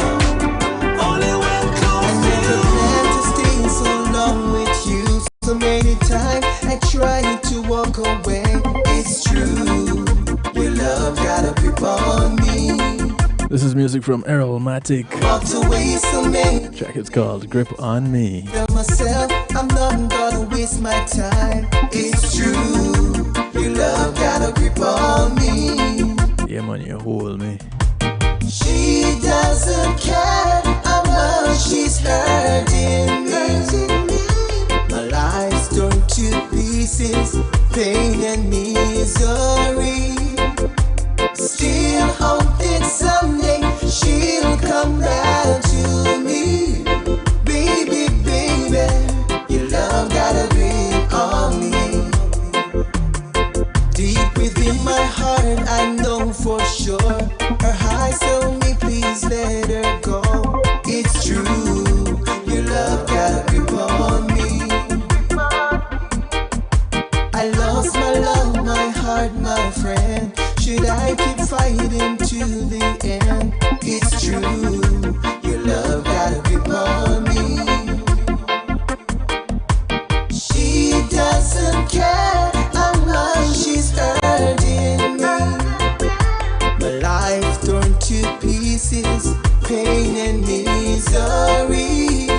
only when close to you. Planned to stay so long with you. So many times I tried to walk away. It's true, your love got a grip on me. This is music from Errol Matic. Walked away so many. Track is called Grip on Me. Tell myself I'm not gonna waste my time. It's true, your love got a grip on me. Yeah, man, you hold me. She doesn't care how much she's hurting me. My life's torn to pieces, pain and misery. Still hoping someday she'll come back to me. Baby, baby, your love got a grip on me. Deep within my heart, I know for sure. Her eyes tell me, please let her go. It's true, your love got a grip on me. I lost my love, my heart, my friend. Should I keep fighting to the end? It's true, your love got a grip on me. She doesn't care how much she's hurting me. My life torn to pieces, pain and misery.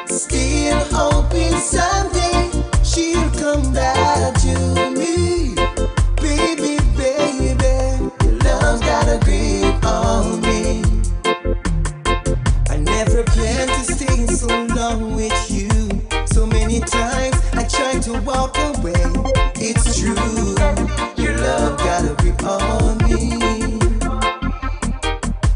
Still hoping someday she'll come back to me. Baby, baby, your love's got a grip on me. I never planned to stay so long with you. So many times I tried to walk away. It's true, your love got a grip on me.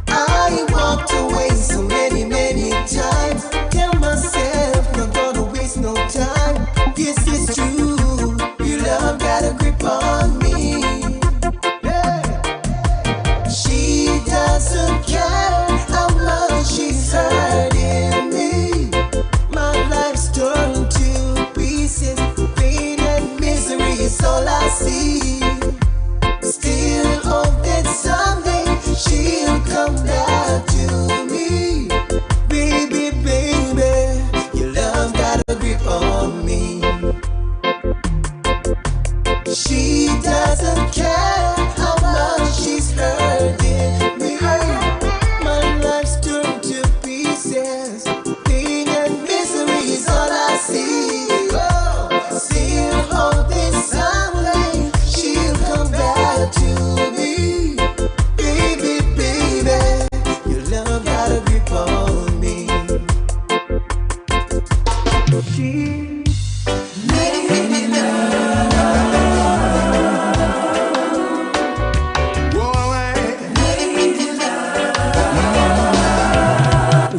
I walked away so many, many times. Tell myself not gonna waste no time. This is true, your love got a grip on me. Yeah. She doesn't care how much she's hurting me. My life's torn to pieces, pain and misery is all I see. Still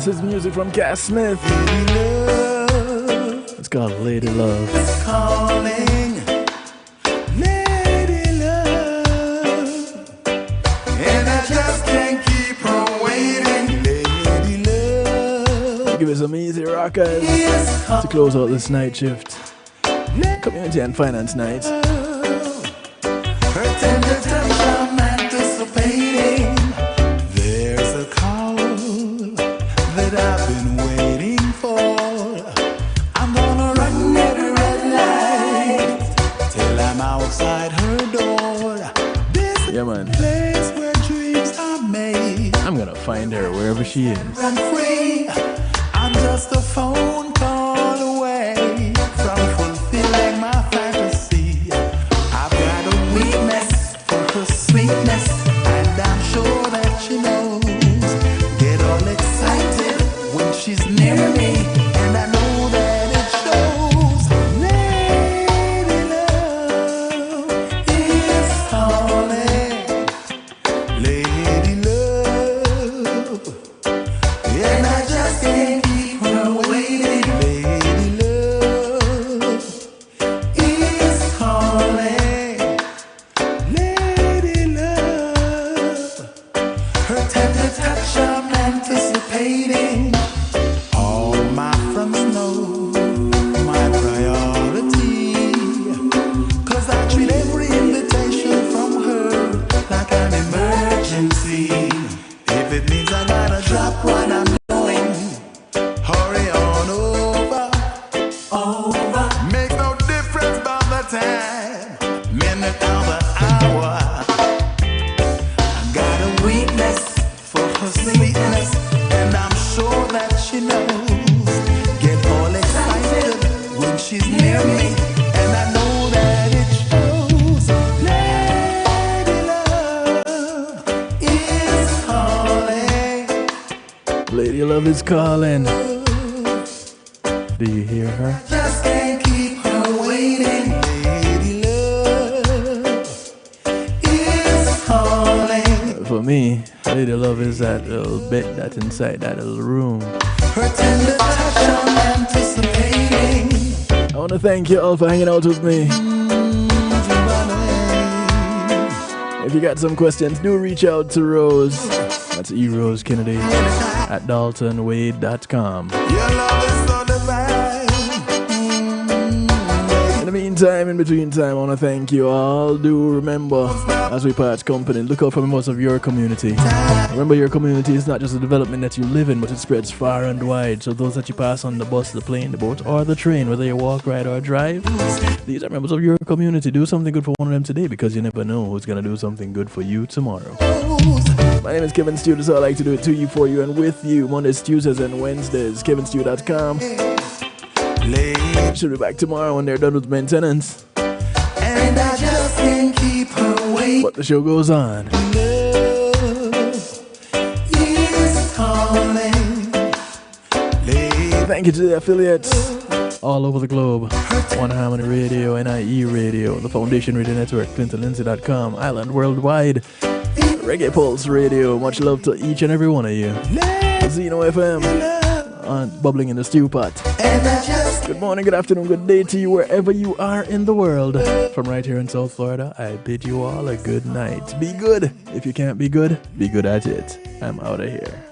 is music from Cass Smith. It's called Lady Love. It's calling, Lady Love, and I just can't keep her waiting. Lady Love, give it some easy rockers to close out this night shift. Community and Finance Night. her tender touch I'm anticipating. There's a call that I've been waiting for. I'm gonna run every red light till I'm outside her door. This Yeah, man. place where dreams are made. I'm gonna find her wherever she is. I'm free. I'm just a phone call away from fulfilling my fantasy. I've got a weakness for her sweetness, and I'm sure that she knows. Get all excited when she's near me, and I know that it shows. Lady Love is calling. Lady Love, and I just can't keep her waiting. Lady Love is calling. Lady Love, her tender touch I'm anticipating. All my friends know my priority, 'cause I treat every invitation from her like an emergency. If it means I gotta drop what I'm doing, hurry on over. Makes no difference about the time, minute or the hour. I got a weakness for her sweetness, and I'm sure that she knows. Get all excited when she's near me, and I know that it shows. Lady Love is calling. Lady Love is calling. Do you hear her? Just can't keep her waiting. Lady Love is calling. For me, Lady Love is that little bit that's inside that little room. Her tender touch I'm anticipating. I want to thank you all for hanging out with me. If you got some questions, do reach out to Rose. That's E. Rose Kennedy at daltonwade.com. Your love is so divine. In the meantime, in between time, I want to thank you all. Do remember, as we part company, look out for members of your community. Remember, your community is not just a development that you live in, but it spreads far and wide. So those that you pass on the bus, the plane, the boat, or the train, whether you walk, ride, or drive, these are members of your community. Do something good for one of them today, because you never know who's going to do something good for you tomorrow. My name is Kevin Stew. This is how I like to do it to you, for you, and with you. Mondays, Tuesdays, and Wednesdays. KevinStew.com. Should be back tomorrow when they're done with maintenance. And I just can't keep her waiting. But the show goes on. Love is calling. Thank you to the affiliates all over the globe. One Harmony Radio, NIE Radio, the Foundation Radio Network, ClintonLindsay.com, Island Worldwide, Reggae Pulse Radio. Much love to each and every one of you. Zeno FM, on Bubbling in the Stew Pot. Good morning, good afternoon, good day to you wherever you are in the world. From right here in South Florida, I bid you all a good night. Be good. If you can't be good at it. I'm out of here.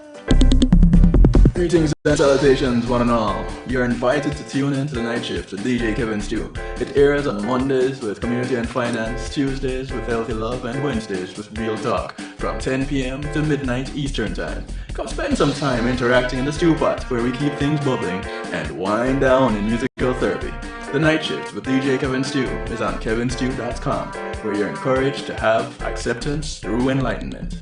Greetings and salutations, one and all. You're invited to tune in to the night shift with DJ Kevin Stew. It airs on Mondays with Community and Finance, Tuesdays with Healthy Love, and Wednesdays with Real Talk from 10 p.m. to midnight Eastern Time. Come spend some time interacting in the stew pot where we keep things bubbling and wind down in musical therapy. The night shift with DJ Kevin Stew is on kevinstew.com, where you're encouraged to have acceptance through enlightenment.